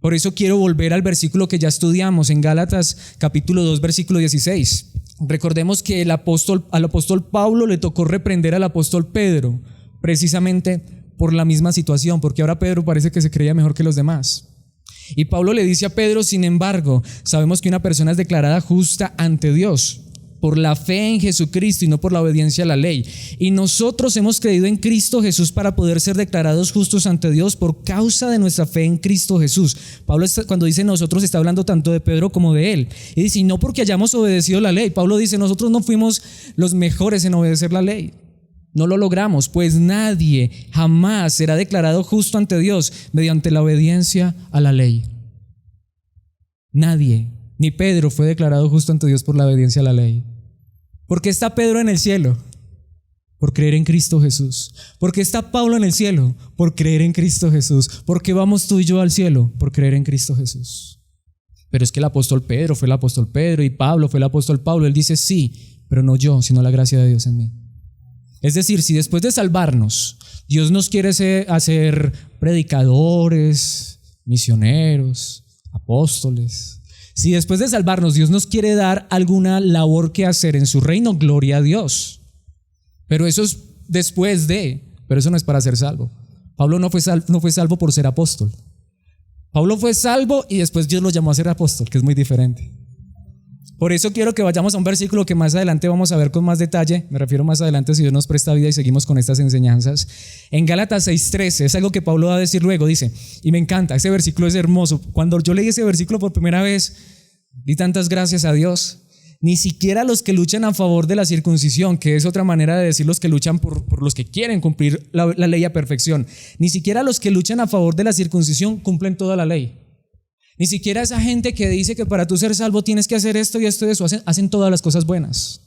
Por eso quiero volver al versículo que ya estudiamos en Gálatas capítulo 2 versículo 16. Recordemos que al apóstol Pablo le tocó reprender al apóstol Pedro, precisamente por la misma situación, porque ahora Pedro parece que se creía mejor que los demás. Y Pablo le dice a Pedro: sin embargo, sabemos que una persona es declarada justa ante Dios por la fe en Jesucristo y no por la obediencia a la ley. Y nosotros hemos creído en Cristo Jesús para poder ser declarados justos ante Dios por causa de nuestra fe en Cristo Jesús. Pablo cuando dice nosotros está hablando tanto de Pedro como de él. Y dice, y no porque hayamos obedecido la ley. Pablo dice, nosotros no fuimos los mejores en obedecer la ley. No lo logramos, pues nadie jamás será declarado justo ante Dios mediante la obediencia a la ley. Nadie, ni Pedro fue declarado justo ante Dios por la obediencia a la ley. ¿Por qué está Pedro en el cielo? Por creer en Cristo Jesús. ¿Por qué está Pablo en el cielo? Por creer en Cristo Jesús. ¿Por qué vamos tú y yo al cielo? Por creer en Cristo Jesús. Pero es que el apóstol Pedro fue el apóstol Pedro y Pablo fue el apóstol Pablo. Él dice sí, pero no yo, sino la gracia de Dios en mí. Es decir, si después de salvarnos, Dios nos quiere hacer predicadores, misioneros, apóstoles, si después de salvarnos Dios nos quiere dar alguna labor que hacer en su reino, gloria a Dios. Pero eso es después pero eso no es para ser salvo. Pablo no fue salvo por ser apóstol. Pablo fue salvo y después Dios lo llamó a ser apóstol, que es muy diferente. Por eso quiero que vayamos a un versículo que más adelante vamos a ver con más detalle. Me refiero más adelante si Dios nos presta vida y seguimos con estas enseñanzas. En Gálatas 6:13 es algo que Pablo va a decir luego. Dice, y me encanta, ese versículo es hermoso. Cuando yo leí ese versículo por primera vez, di tantas gracias a Dios. Ni siquiera los que luchan a favor de la circuncisión, que es otra manera de decir los que luchan por los que quieren cumplir la ley a perfección. Ni siquiera los que luchan a favor de la circuncisión cumplen toda la ley. Ni siquiera esa gente que dice que para tú ser salvo tienes que hacer esto y esto y eso, hacen todas las cosas buenas.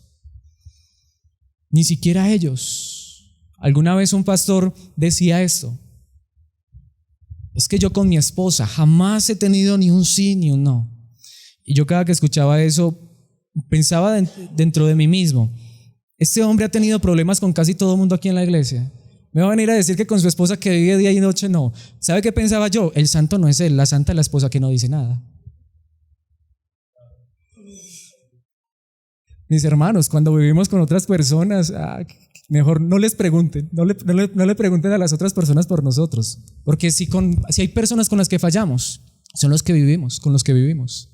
Ni siquiera ellos. Alguna vez un pastor decía esto: es que yo con mi esposa jamás he tenido ni un sí ni un no. Y yo cada que escuchaba eso pensaba dentro de mí mismo, este hombre ha tenido problemas con casi todo el mundo aquí en la iglesia. Me va a venir a decir que con su esposa que vive día y noche no. ¿Sabe qué pensaba yo? El santo no es él, la santa es la esposa que no dice nada. Mis hermanos, cuando vivimos con otras personas, mejor no les pregunten, no le pregunten a las otras personas por nosotros. Porque si hay personas con las que fallamos, son los que vivimos, con los que vivimos.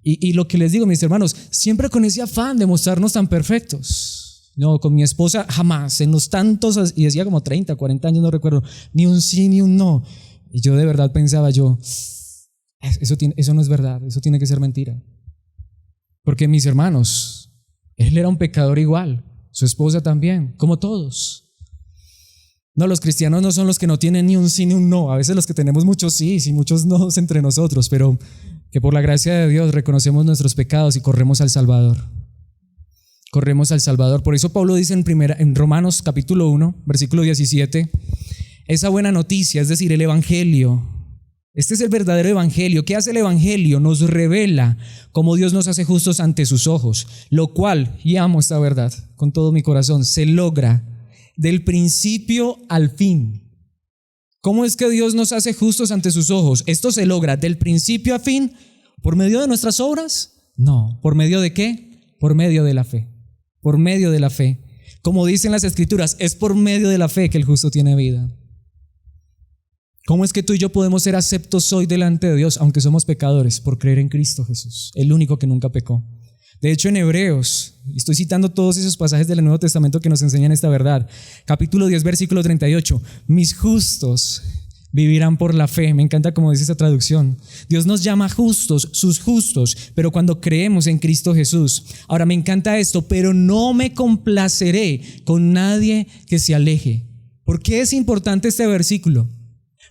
Y lo que les digo, mis hermanos, siempre con ese afán de mostrarnos tan perfectos. No, con mi esposa jamás, en los tantos, y decía como 30, 40 años, no recuerdo, ni un sí ni un no. Y yo de verdad pensaba eso no es verdad, eso tiene que ser mentira. Porque mis hermanos, él era un pecador igual, su esposa también, como todos. No, los cristianos no son los que no tienen ni un sí ni un no. A veces los que tenemos muchos sí y muchos no entre nosotros, pero que por la gracia de Dios reconocemos nuestros pecados y corremos al Salvador. Corremos al Salvador. Por eso Pablo dice en Romanos capítulo 1, versículo 17, esa buena noticia, es decir, el evangelio. Este es el verdadero evangelio. ¿Qué hace el evangelio? Nos revela cómo Dios nos hace justos ante sus ojos, lo cual, y amo esta verdad con todo mi corazón, se logra del principio al fin. ¿Cómo es que Dios nos hace justos ante sus ojos? Esto se logra del principio a fin por medio de nuestras obras. No, ¿por medio de qué? Por medio de la fe. Por medio de la fe. Como dicen las escrituras, es por medio de la fe que el justo tiene vida. ¿Cómo es que tú y yo podemos ser aceptos hoy delante de Dios, aunque somos pecadores? Por creer en Cristo Jesús, el único que nunca pecó. De hecho, en Hebreos, estoy citando todos esos pasajes del Nuevo Testamento que nos enseñan esta verdad. Capítulo 10, versículo 38. Mis justos vivirán por la fe. Me encanta como dice esa traducción. Dios nos llama justos, sus justos, pero cuando creemos en Cristo Jesús. Ahora me encanta esto, pero no me complaceré con nadie que se aleje. ¿Por qué es importante este versículo?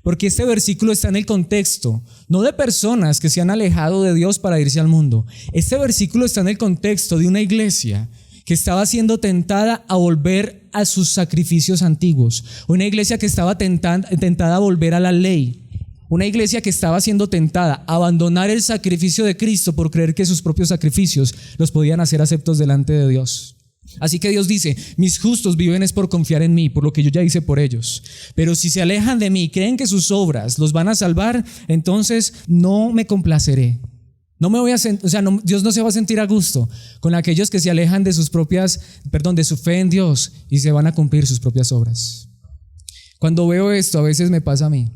Porque este versículo está en el contexto, no de personas que se han alejado de Dios para irse al mundo. Este versículo está en el contexto de una iglesia que estaba siendo tentada a volver a sus sacrificios antiguos. Una iglesia que estaba tentada a volver a la ley. Una iglesia que estaba siendo tentada a abandonar el sacrificio de Cristo por creer que sus propios sacrificios los podían hacer aceptos delante de Dios. Así que Dios dice, mis justos viven es por confiar en mí, por lo que yo ya hice por ellos. Pero si se alejan de mí y creen que sus obras los van a salvar, entonces no me complaceré. No me voy a Dios no se va a sentir a gusto con aquellos que se alejan de su fe en Dios y se van a cumplir sus propias obras. Cuando veo esto, a veces me pasa a mí.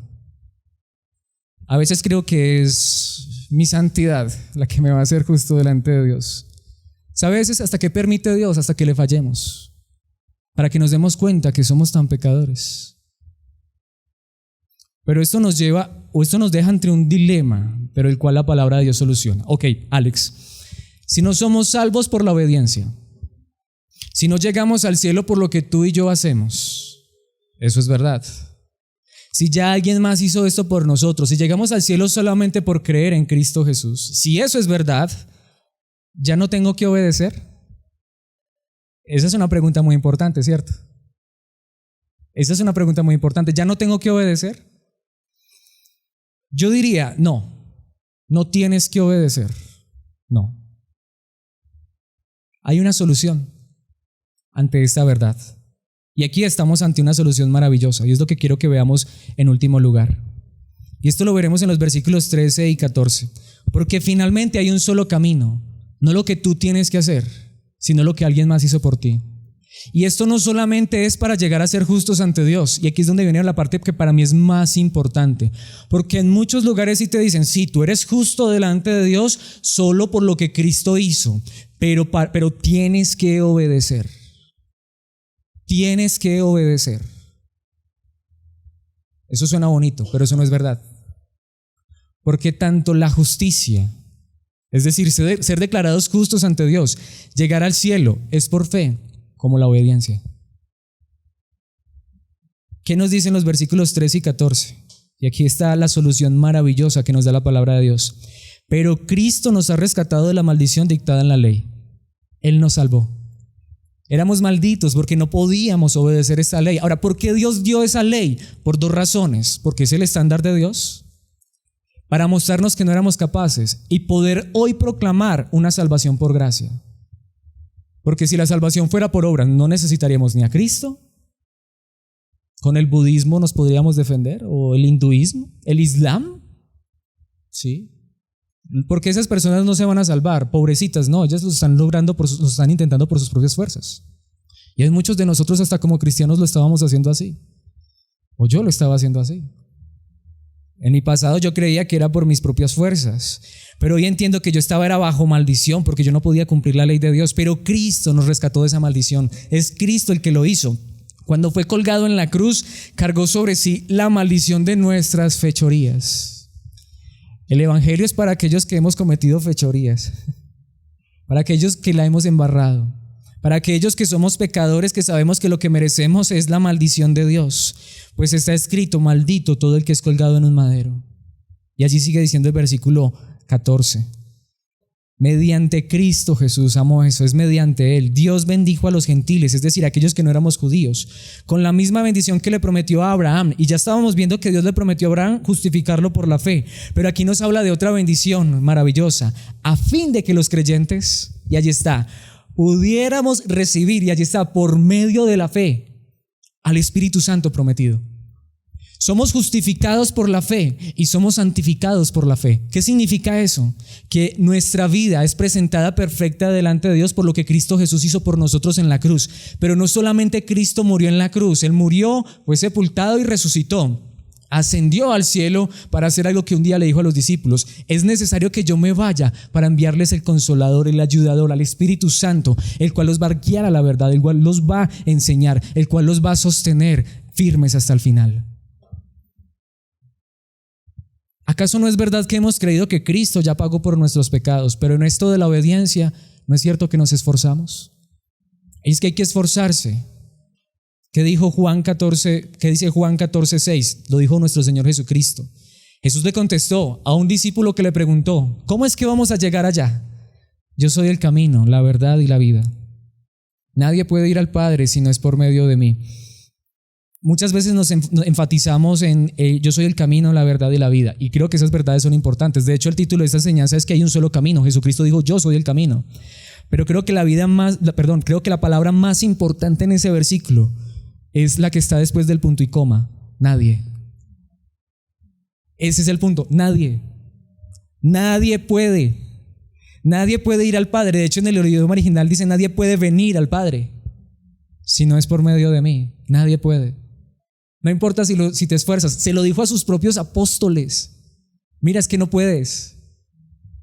A veces creo que es mi santidad la que me va a hacer justo delante de Dios. A veces hasta que permite Dios, hasta que le fallemos, para que nos demos cuenta que somos tan pecadores. Pero esto nos lleva, o esto nos deja ante un dilema, pero el cual la palabra de Dios soluciona. Ok, Alex, si no somos salvos por la obediencia, si no llegamos al cielo por lo que tú y yo hacemos, eso es verdad. Si ya alguien más hizo esto por nosotros, si llegamos al cielo solamente por creer en Cristo Jesús, si eso es verdad, ¿ya no tengo que obedecer? Esa es una pregunta muy importante, ¿cierto? Esa es una pregunta muy importante. ¿Ya no tengo que obedecer? Yo diría, no tienes que obedecer. No. Hay una solución ante esta verdad. Y aquí estamos ante una solución maravillosa, y es lo que quiero que veamos en último lugar. Y esto lo veremos en los versículos 13 y 14. Porque finalmente hay un solo camino, no lo que tú tienes que hacer, sino lo que alguien más hizo por ti. Y esto no solamente es para llegar a ser justos ante Dios, y aquí es donde viene la parte que para mí es más importante, porque en muchos lugares sí te dicen, sí, tú eres justo delante de Dios solo por lo que Cristo hizo, pero tienes que obedecer. Tienes que obedecer. Eso suena bonito, pero eso no es verdad. Porque tanto la justicia, es decir, ser declarados justos ante Dios, llegar al cielo, es por fe, como la obediencia. ¿Qué nos dicen los versículos 13 y 14? Y aquí está la solución maravillosa que nos da la palabra de Dios. Pero Cristo nos ha rescatado de la maldición dictada en la ley. Él nos salvó. Éramos malditos porque no podíamos obedecer esa ley. Ahora, ¿por qué Dios dio esa ley? Por dos razones. Porque es el estándar de Dios, para mostrarnos que no éramos capaces y poder hoy proclamar una salvación por gracia. Porque si la salvación fuera por obras, no necesitaríamos ni a Cristo. Con el budismo nos podríamos defender, o el hinduismo, el islam. Sí. Porque esas personas no se van a salvar, pobrecitas, no, ellas lo están logrando, lo están intentando por sus propias fuerzas. Y hay muchos de nosotros hasta como cristianos lo estábamos haciendo así, o yo lo estaba haciendo así. En mi pasado yo creía que era por mis propias fuerzas, pero hoy entiendo que yo era bajo maldición porque yo no podía cumplir la ley de Dios, pero Cristo nos rescató de esa maldición. Es Cristo el que lo hizo. Cuando fue colgado en la cruz, cargó sobre sí la maldición de nuestras fechorías. El evangelio es para aquellos que hemos cometido fechorías, para aquellos que la hemos embarrado, para aquellos que somos pecadores, que sabemos que lo que merecemos es la maldición de Dios, pues está escrito, maldito todo el que es colgado en un madero. Y allí sigue diciendo el versículo 14. Mediante Cristo Jesús, amo eso, es mediante Él. Dios bendijo a los gentiles, es decir, a aquellos que no éramos judíos, con la misma bendición que le prometió a Abraham. Y ya estábamos viendo que Dios le prometió a Abraham justificarlo por la fe. Pero aquí nos habla de otra bendición maravillosa, a fin de que los creyentes, y allí está, pudiéramos recibir, y allí está, por medio de la fe, al Espíritu Santo prometido. Somos justificados por la fe y somos santificados por la fe. ¿Qué significa eso? Que nuestra vida es presentada perfecta delante de Dios por lo que Cristo Jesús hizo por nosotros en la cruz. Pero no solamente Cristo murió en la cruz, Él murió, fue sepultado y resucitó. Ascendió al cielo para hacer algo que un día le dijo a los discípulos: es necesario que yo me vaya para enviarles el Consolador, el Ayudador, al Espíritu Santo, el cual los va a guiar a la verdad, el cual los va a enseñar, el cual los va a sostener firmes hasta el final. ¿Acaso no es verdad que hemos creído que Cristo ya pagó por nuestros pecados? Pero en esto de la obediencia, ¿no es cierto que nos esforzamos? Es que hay que esforzarse. ¿Qué dice Juan 14:6? Lo dijo nuestro Señor Jesucristo. Jesús le contestó a un discípulo que le preguntó: ¿cómo es que vamos a llegar allá? Yo soy el camino, la verdad y la vida. Nadie puede ir al Padre si no es por medio de mí. Muchas veces nos enfatizamos en yo soy el camino, la verdad y la vida, y creo que esas verdades son importantes. De hecho, el título de esta enseñanza es que hay un solo camino. Jesucristo dijo: yo soy el camino. Pero creo que creo que la palabra más importante en ese versículo es la que está después del punto y coma: nadie. Ese es el punto: nadie. Nadie puede ir al Padre. De hecho, en el idioma original dice: nadie puede venir al Padre si no es por medio de mí. Nadie puede. No importa si te esfuerzas. Se lo dijo a sus propios apóstoles. Mira, es que no puedes.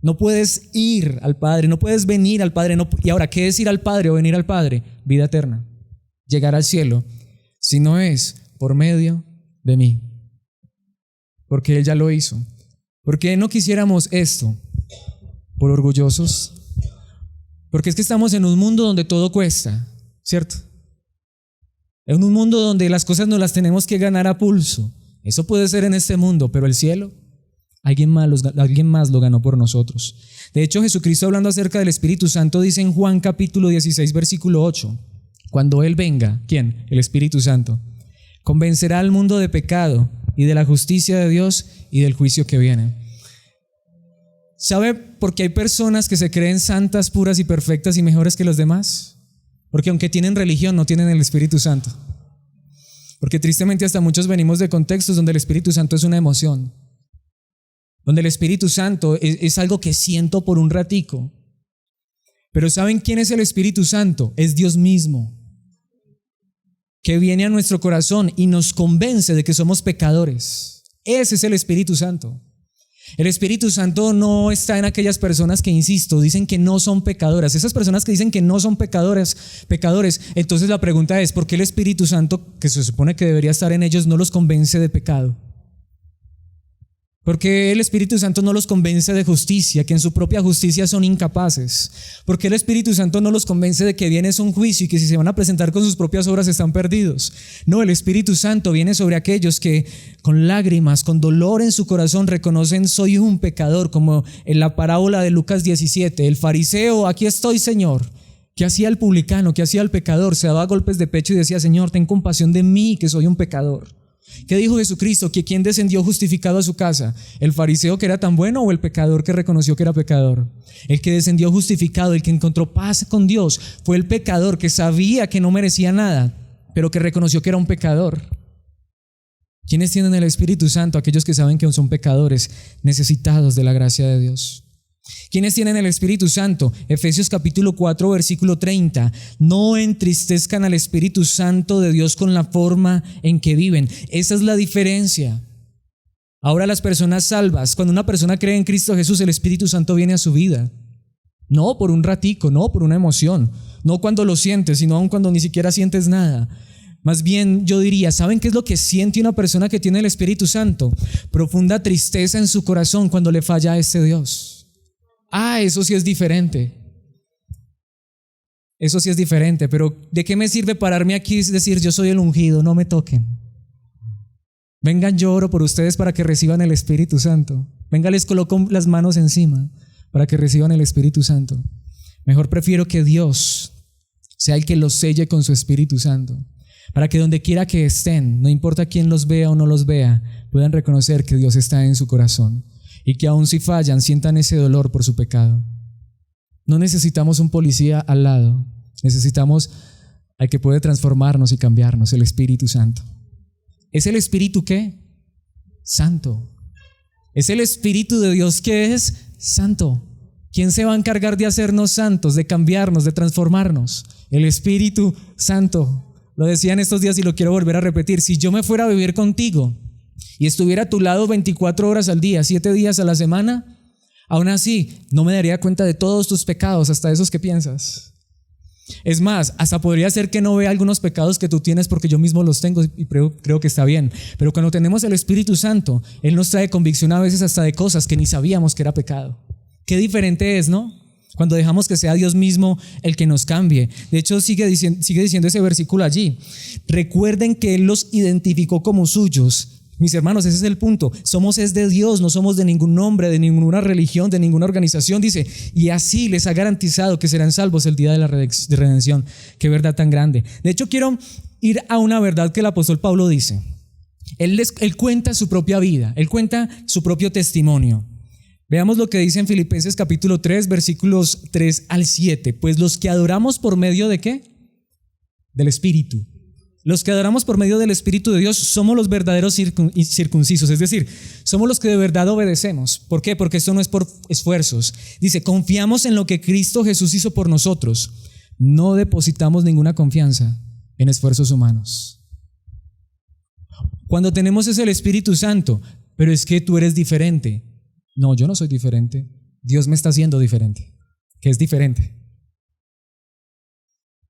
No puedes ir al Padre, no puedes venir al Padre. Y ahora, ¿qué es ir al Padre o venir al Padre? Vida eterna. Llegar al cielo. Si no es por medio de mí. Porque Él ya lo hizo. ¿Por qué no quisiéramos esto? ¿Por orgullosos? Porque es que estamos en un mundo donde todo cuesta, ¿cierto? En un mundo donde las cosas nos las tenemos que ganar a pulso. Eso puede ser en este mundo, pero el cielo, alguien más lo ganó por nosotros. De hecho, Jesucristo, hablando acerca del Espíritu Santo, dice en Juan capítulo 16, versículo 8, cuando Él venga, ¿quién? El Espíritu Santo, convencerá al mundo de pecado y de la justicia de Dios y del juicio que viene. ¿Sabe por qué hay personas que se creen santas, puras y perfectas y mejores que los demás? Porque aunque tienen religión, no tienen el Espíritu Santo. Porque tristemente hasta muchos venimos de contextos donde el Espíritu Santo es una emoción. Donde el Espíritu Santo es algo que siento por un ratico. Pero ¿saben quién es el Espíritu Santo? Es Dios mismo, que viene a nuestro corazón y nos convence de que somos pecadores. Ese es el Espíritu Santo. El Espíritu Santo no está en aquellas personas que, insisto, dicen que no son pecadoras. Esas personas que dicen que no son pecadores, entonces la pregunta es, ¿por qué el Espíritu Santo, que se supone que debería estar en ellos, no los convence de pecado? ¿Por qué el Espíritu Santo no los convence de justicia, que en su propia justicia son incapaces? ¿Por qué el Espíritu Santo no los convence de que viene es un juicio y que si se van a presentar con sus propias obras están perdidos? No, el Espíritu Santo viene sobre aquellos que con lágrimas, con dolor en su corazón reconocen: soy un pecador, como en la parábola de Lucas 17. El fariseo: aquí estoy, Señor. ¿Qué hacía el publicano? ¿Qué hacía el pecador? Se daba golpes de pecho y decía: Señor, ten compasión de mí, que soy un pecador. ¿Qué dijo Jesucristo? ¿Que quién descendió justificado a su casa? ¿El fariseo que era tan bueno o el pecador que reconoció que era pecador? El que descendió justificado, el que encontró paz con Dios, fue el pecador que sabía que no merecía nada, pero que reconoció que era un pecador. ¿Quiénes tienen el Espíritu Santo? Aquellos que saben que son pecadores, necesitados de la gracia de Dios. ¿Quiénes tienen el Espíritu Santo? Efesios capítulo 4, versículo 30. No entristezcan al Espíritu Santo de Dios con la forma en que viven. Esa es la diferencia. Ahora las personas salvas, cuando una persona cree en Cristo Jesús, el Espíritu Santo viene a su vida. No por un ratico, no por una emoción, no cuando lo sientes, sino aun cuando ni siquiera sientes nada. Más bien yo diría, ¿saben qué es lo que siente una persona que tiene el Espíritu Santo? Profunda tristeza en su corazón cuando le falla a este Dios. Eso sí es diferente. Eso sí es diferente, pero ¿de qué me sirve pararme aquí y decir: yo soy el ungido, no me toquen? Vengan, yo oro por ustedes para que reciban el Espíritu Santo. Vengan, les coloco las manos encima para que reciban el Espíritu Santo. Mejor prefiero que Dios sea el que los selle con su Espíritu Santo, para que donde quiera que estén, no importa quién los vea o no los vea, puedan reconocer que Dios está en su corazón. Y que aun si fallan, sientan ese dolor por su pecado. No necesitamos un policía al lado. Necesitamos al que puede transformarnos y cambiarnos, el Espíritu Santo. ¿Es el Espíritu qué? Santo. Es el Espíritu de Dios que es santo. ¿Quién se va a encargar de hacernos santos, de cambiarnos, de transformarnos? El Espíritu Santo. Lo decía en estos días y lo quiero volver a repetir. Si yo me fuera a vivir contigo y estuviera a tu lado 24 horas al día, 7 días a la semana, aún así no me daría cuenta de todos tus pecados, hasta esos que piensas. Es más, hasta podría ser que no vea algunos pecados que tú tienes porque yo mismo los tengo y creo que está bien. Pero cuando tenemos el Espíritu Santo, Él nos trae convicción a veces hasta de cosas que ni sabíamos que era pecado. Qué diferente es, ¿no? Cuando dejamos que sea Dios mismo el que nos cambie. De hecho, sigue diciendo ese versículo allí. Recuerden que Él los identificó como suyos. Mis hermanos, ese es el punto. Somos de Dios, no somos de ningún nombre, de ninguna religión, de ninguna organización. Dice, y así les ha garantizado que serán salvos el día de la redención. Qué verdad tan grande. De hecho, quiero ir a una verdad que el apóstol Pablo dice. Él cuenta su propia vida, él cuenta su propio testimonio. Veamos lo que dice en Filipenses capítulo 3, versículos 3 al 7. Pues los que adoramos por medio ¿de qué? Del Espíritu. Los que adoramos por medio del Espíritu de Dios somos los verdaderos circuncisos, es decir, somos los que de verdad obedecemos. ¿Por qué? Porque esto no es por esfuerzos. Dice, confiamos en lo que Cristo Jesús hizo por nosotros. No depositamos ninguna confianza en esfuerzos humanos. Cuando tenemos es el Espíritu Santo, pero es que tú eres diferente. No, yo no soy diferente. Dios me está haciendo diferente. ¿Qué es diferente?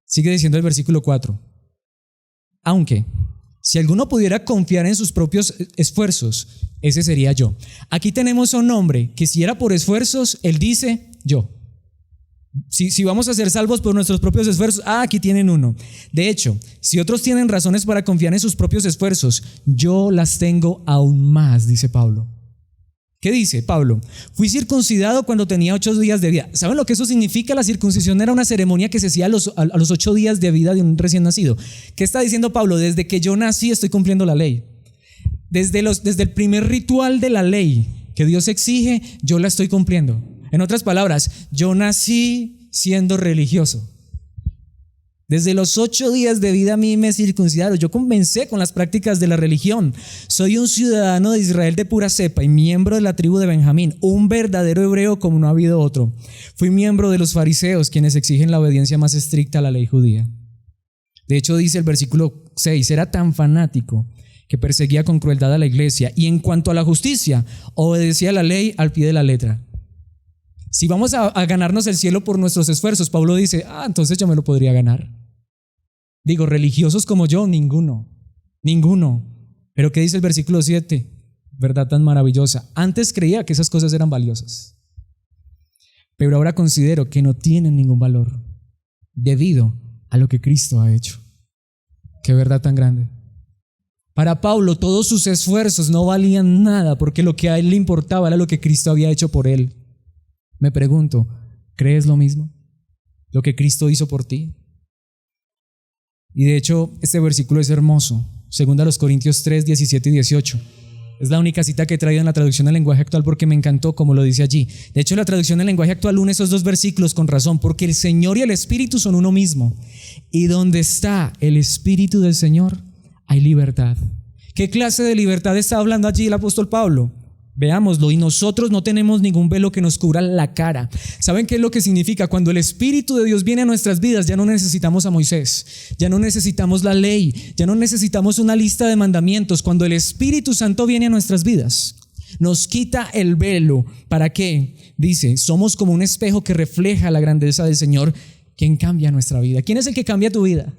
Sigue diciendo el versículo 4. Aunque, si alguno pudiera confiar en sus propios esfuerzos, ese sería yo. Aquí tenemos a un hombre que si era por esfuerzos, él dice yo. Si vamos a ser salvos por nuestros propios esfuerzos, aquí tienen uno. De hecho, si otros tienen razones para confiar en sus propios esfuerzos, yo las tengo aún más, dice Pablo. ¿Qué dice Pablo? Fui circuncidado cuando tenía 8 días de vida. ¿Saben lo que eso significa? La circuncisión era una ceremonia que se hacía a los 8 días de vida de un recién nacido. ¿Qué está diciendo Pablo? Desde que yo nací estoy cumpliendo la ley. Desde el primer ritual de la ley que Dios exige, yo la estoy cumpliendo. En otras palabras, yo nací siendo religioso. Desde los 8 días de vida a mí me circuncidaron. Yo comencé con las prácticas de la religión. Soy un ciudadano de Israel de pura cepa y miembro de la tribu de Benjamín, un verdadero hebreo como no ha habido otro. Fui miembro de los fariseos, quienes exigen la obediencia más estricta a la ley judía. De hecho, dice el versículo 6, era tan fanático que perseguía con crueldad a la iglesia y en cuanto a la justicia, obedecía la ley al pie de la letra. Si vamos a ganarnos el cielo por nuestros esfuerzos, Pablo dice, entonces yo me lo podría ganar. Digo, religiosos como yo, ninguno. Pero ¿qué dice el versículo 7? Verdad tan maravillosa. Antes creía que esas cosas eran valiosas, pero ahora considero que no tienen ningún valor debido a lo que Cristo ha hecho. Qué verdad tan grande. Para Pablo, todos sus esfuerzos no valían nada porque lo que a él le importaba era lo que Cristo había hecho por él. Me pregunto, ¿crees lo mismo? ¿Lo que Cristo hizo por ti? Y de hecho, este versículo es hermoso. 2 Corintios 3, 17 y 18. Es la única cita que he traído en la traducción del lenguaje actual porque me encantó como lo dice allí. De hecho, la traducción del lenguaje actual une esos 2 versículos con razón, porque el Señor y el Espíritu son uno mismo. Y donde está el Espíritu del Señor, hay libertad. ¿Qué clase de libertad está hablando allí el apóstol Pablo? Veámoslo, y nosotros no tenemos ningún velo que nos cubra la cara. ¿Saben qué es lo que significa? Cuando el Espíritu de Dios viene a nuestras vidas, ya no necesitamos a Moisés, ya no necesitamos la ley, ya no necesitamos una lista de mandamientos. Cuando el Espíritu Santo viene a nuestras vidas, nos quita el velo. ¿Para qué? Dice, somos como un espejo que refleja la grandeza del Señor. ¿Quién cambia nuestra vida? ¿Quién es el que cambia tu vida?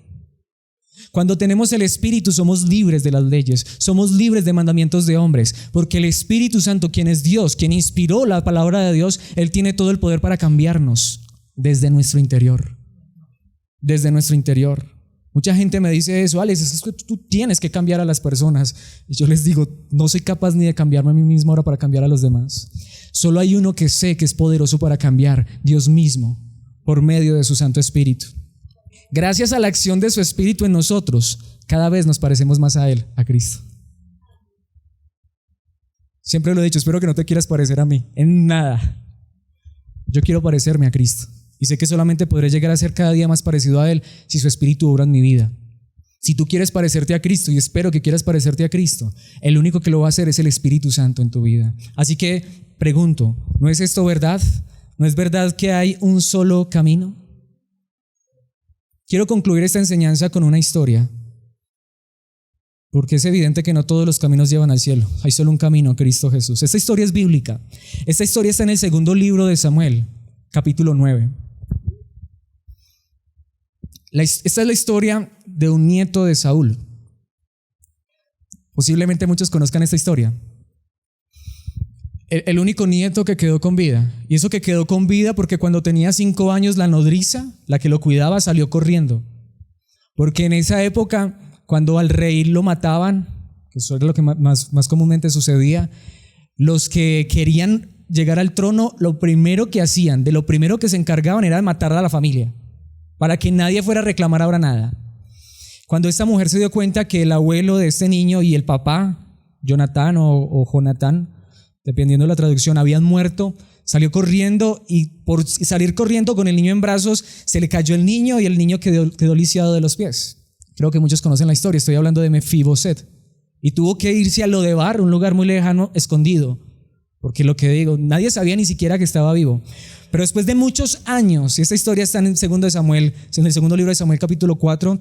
Cuando tenemos el Espíritu somos libres de las leyes, somos libres de mandamientos de hombres, porque el Espíritu Santo, quien es Dios, quien inspiró la palabra de Dios, Él tiene todo el poder para cambiarnos desde nuestro interior. Desde nuestro interior. Mucha gente me dice eso, Alex, es que tú tienes que cambiar a las personas. Y yo les digo, no soy capaz ni de cambiarme a mí mismo ahora para cambiar a los demás. Solo hay uno que sé que es poderoso para cambiar, Dios mismo, por medio de su Santo Espíritu. Gracias a la acción de su Espíritu en nosotros, cada vez nos parecemos más a Él, a Cristo. Siempre lo he dicho, espero que no te quieras parecer a mí, en nada. Yo quiero parecerme a Cristo y sé que solamente podré llegar a ser cada día más parecido a Él si su Espíritu obra en mi vida. Si tú quieres parecerte a Cristo, y espero que quieras parecerte a Cristo, el único que lo va a hacer es el Espíritu Santo en tu vida. Así que pregunto, ¿no es esto verdad? ¿No es verdad que hay un solo camino? Quiero concluir esta enseñanza con una historia, porque es evidente que no todos los caminos llevan al cielo. Hay solo un camino, Cristo Jesús. Esta historia es bíblica. Esta historia está en el 2 libro de Samuel, capítulo 9. Esta es la historia de un nieto de Saúl. Posiblemente muchos conozcan esta historia. El único nieto que quedó con vida. Y eso que quedó con vida porque cuando tenía 5 años la nodriza, la que lo cuidaba, salió corriendo. Porque en esa época, cuando al rey lo mataban, que eso era lo que más comúnmente sucedía, los que querían llegar al trono, lo primero que hacían, de lo primero que se encargaban era de matar a la familia, para que nadie fuera a reclamar ahora nada. Cuando esta mujer se dio cuenta que el abuelo de este niño y el papá, Jonatán o Jonatán, dependiendo de la traducción, habían muerto, salió corriendo y por salir corriendo con el niño en brazos, se le cayó el niño y el niño quedó lisiado de los pies. Creo que muchos conocen la historia, estoy hablando de Mefiboset. Y tuvo que irse a Lodebar, un lugar muy lejano, escondido, porque lo que digo, nadie sabía ni siquiera que estaba vivo. Pero después de muchos años, y esta historia está en el 2 libro de Samuel, capítulo 4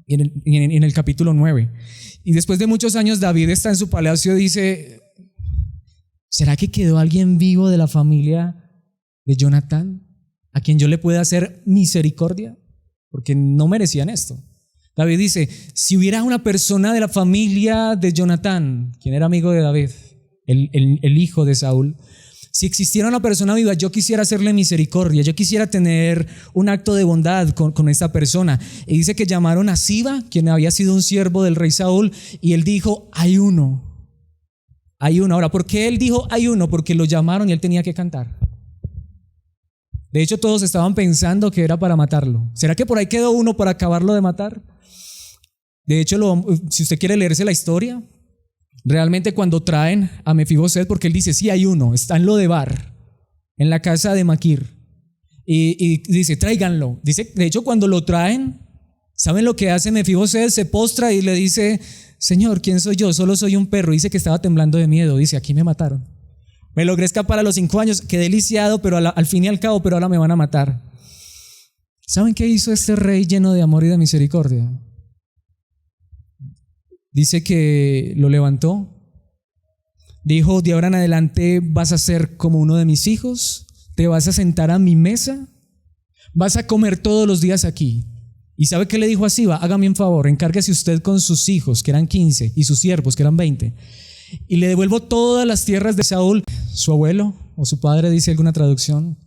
y en el capítulo 9. Y después de muchos años David está en su palacio y dice, ¿será que quedó alguien vivo de la familia de Jonatán a quien yo le pueda hacer misericordia? Porque no merecían esto. David dice, si hubiera una persona de la familia de Jonatán, quien era amigo de David, el hijo de Saúl, si existiera una persona viva, yo quisiera hacerle misericordia, yo quisiera tener un acto de bondad con esta persona. Y dice que llamaron a Siba, quien había sido un siervo del rey Saúl, y él dijo, hay uno. Ahora, ¿por qué él dijo hay uno? Porque lo llamaron y él tenía que cantar. De hecho, todos estaban pensando que era para matarlo. ¿Será que por ahí quedó uno para acabarlo de matar? De hecho, si usted quiere leerse la historia, realmente cuando traen a Mefiboset, porque él dice, sí hay uno, está en Lodebar, en la casa de Maquir, y dice, tráiganlo. Dice, de hecho, cuando lo traen, ¿saben lo que hace Mefiboset? Se postra y le dice, Señor, ¿quién soy yo? Solo soy un perro. Dice que estaba temblando de miedo, dice, aquí me mataron. Me logré escapar a los 5 años, quedé lisiado, pero al fin y al cabo, pero ahora me van a matar. ¿Saben qué hizo este rey lleno de amor y de misericordia? Dice que lo levantó, dijo, de ahora en adelante vas a ser como uno de mis hijos, te vas a sentar a mi mesa, vas a comer todos los días aquí. ¿Y sabe qué le dijo a Siba? Hágame un favor, encárguese usted con sus hijos, que eran 15, y sus siervos, que eran 20, y le devuelvo todas las tierras de Saúl, su abuelo o su padre, dice alguna traducción,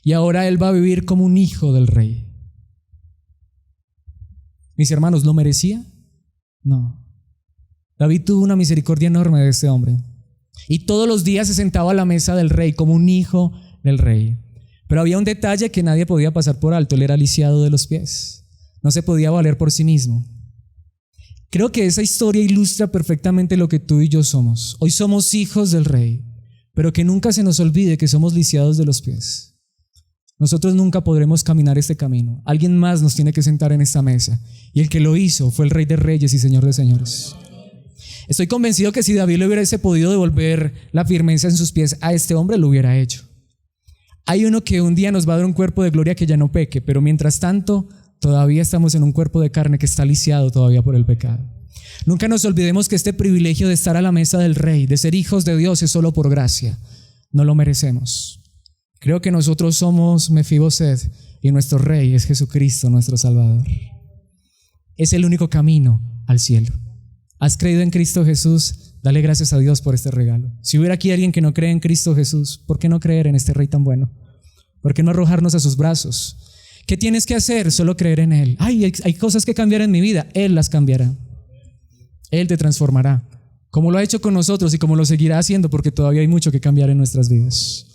y ahora él va a vivir como un hijo del rey. Mis hermanos, ¿lo merecía? No. David tuvo una misericordia enorme de este hombre, y todos los días se sentaba a la mesa del rey como un hijo del rey. Pero había un detalle que nadie podía pasar por alto: él era lisiado de los pies, no se podía valer por sí mismo. Creo que esa historia ilustra perfectamente lo que tú y yo somos. Hoy somos hijos del rey, pero que nunca se nos olvide que somos lisiados de los pies. Nosotros nunca podremos caminar este camino. Alguien más nos tiene que sentar en esta mesa, y el que lo hizo fue el Rey de Reyes y Señor de Señores. Estoy convencido que si David le hubiese podido devolver la firmeza en sus pies a este hombre, lo hubiera hecho. Hay uno que un día nos va a dar un cuerpo de gloria que ya no peque, pero mientras tanto todavía estamos en un cuerpo de carne que está lisiado todavía por el pecado. Nunca nos olvidemos que este privilegio de estar a la mesa del Rey, de ser hijos de Dios, es solo por gracia. No lo merecemos. Creo que nosotros somos Mefiboset y nuestro Rey es Jesucristo, nuestro Salvador. Es el único camino al cielo. ¿Has creído en Cristo Jesús? Dale gracias a Dios por este regalo. Si hubiera aquí alguien que no cree en Cristo Jesús, ¿por qué no creer en este Rey tan bueno? ¿Por qué no arrojarnos a sus brazos? ¿Qué tienes que hacer? Solo creer en Él. Hay cosas que cambiar en mi vida. Él las cambiará. Él te transformará, como lo ha hecho con nosotros y como lo seguirá haciendo, porque todavía hay mucho que cambiar en nuestras vidas.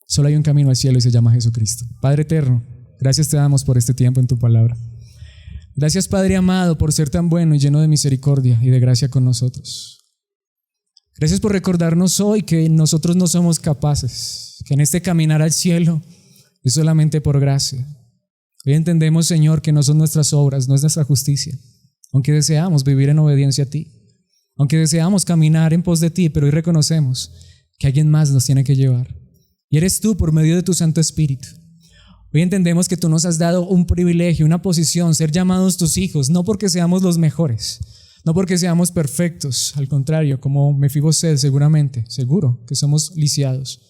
Solo hay un camino al cielo y se llama Jesucristo. Padre eterno, gracias te damos por este tiempo en tu palabra. Gracias, Padre amado, por ser tan bueno y lleno de misericordia y de gracia con nosotros. Gracias por recordarnos hoy que nosotros no somos capaces, que en este caminar al cielo es solamente por gracia. Hoy entendemos, Señor, que no son nuestras obras, no es nuestra justicia, aunque deseamos vivir en obediencia a ti, aunque deseamos caminar en pos de ti, pero hoy reconocemos que alguien más nos tiene que llevar, y eres tú por medio de tu Santo Espíritu. Hoy entendemos que tú nos has dado un privilegio, una posición, ser llamados tus hijos, no porque seamos los mejores, no porque seamos perfectos, al contrario, como Mefiboset seguramente, seguro que somos lisiados.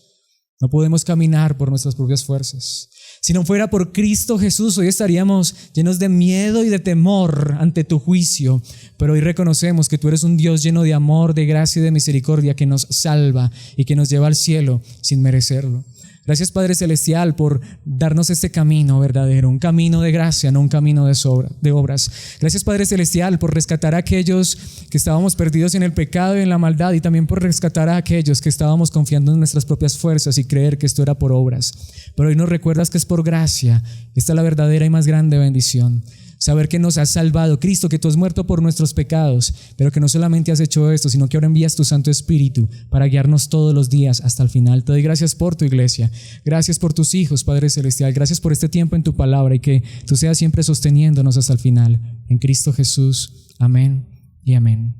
No podemos caminar por nuestras propias fuerzas. Si no fuera por Cristo Jesús, hoy estaríamos llenos de miedo y de temor ante tu juicio, pero hoy reconocemos que tú eres un Dios lleno de amor, de gracia y de misericordia, que nos salva y que nos lleva al cielo sin merecerlo. Gracias, Padre Celestial, por darnos este camino verdadero, un camino de gracia, no un camino de obras. Gracias, Padre Celestial, por rescatar a aquellos que estábamos perdidos en el pecado y en la maldad, y también por rescatar a aquellos que estábamos confiando en nuestras propias fuerzas y creer que esto era por obras. Pero hoy nos recuerdas que es por gracia. Esta es la verdadera y más grande bendición. Saber que nos has salvado, Cristo, que tú has muerto por nuestros pecados, pero que no solamente has hecho esto, sino que ahora envías tu Santo Espíritu para guiarnos todos los días hasta el final. Te doy gracias por tu iglesia, gracias por tus hijos, Padre Celestial, gracias por este tiempo en tu palabra, y que tú seas siempre sosteniéndonos hasta el final. En Cristo Jesús, amén y amén.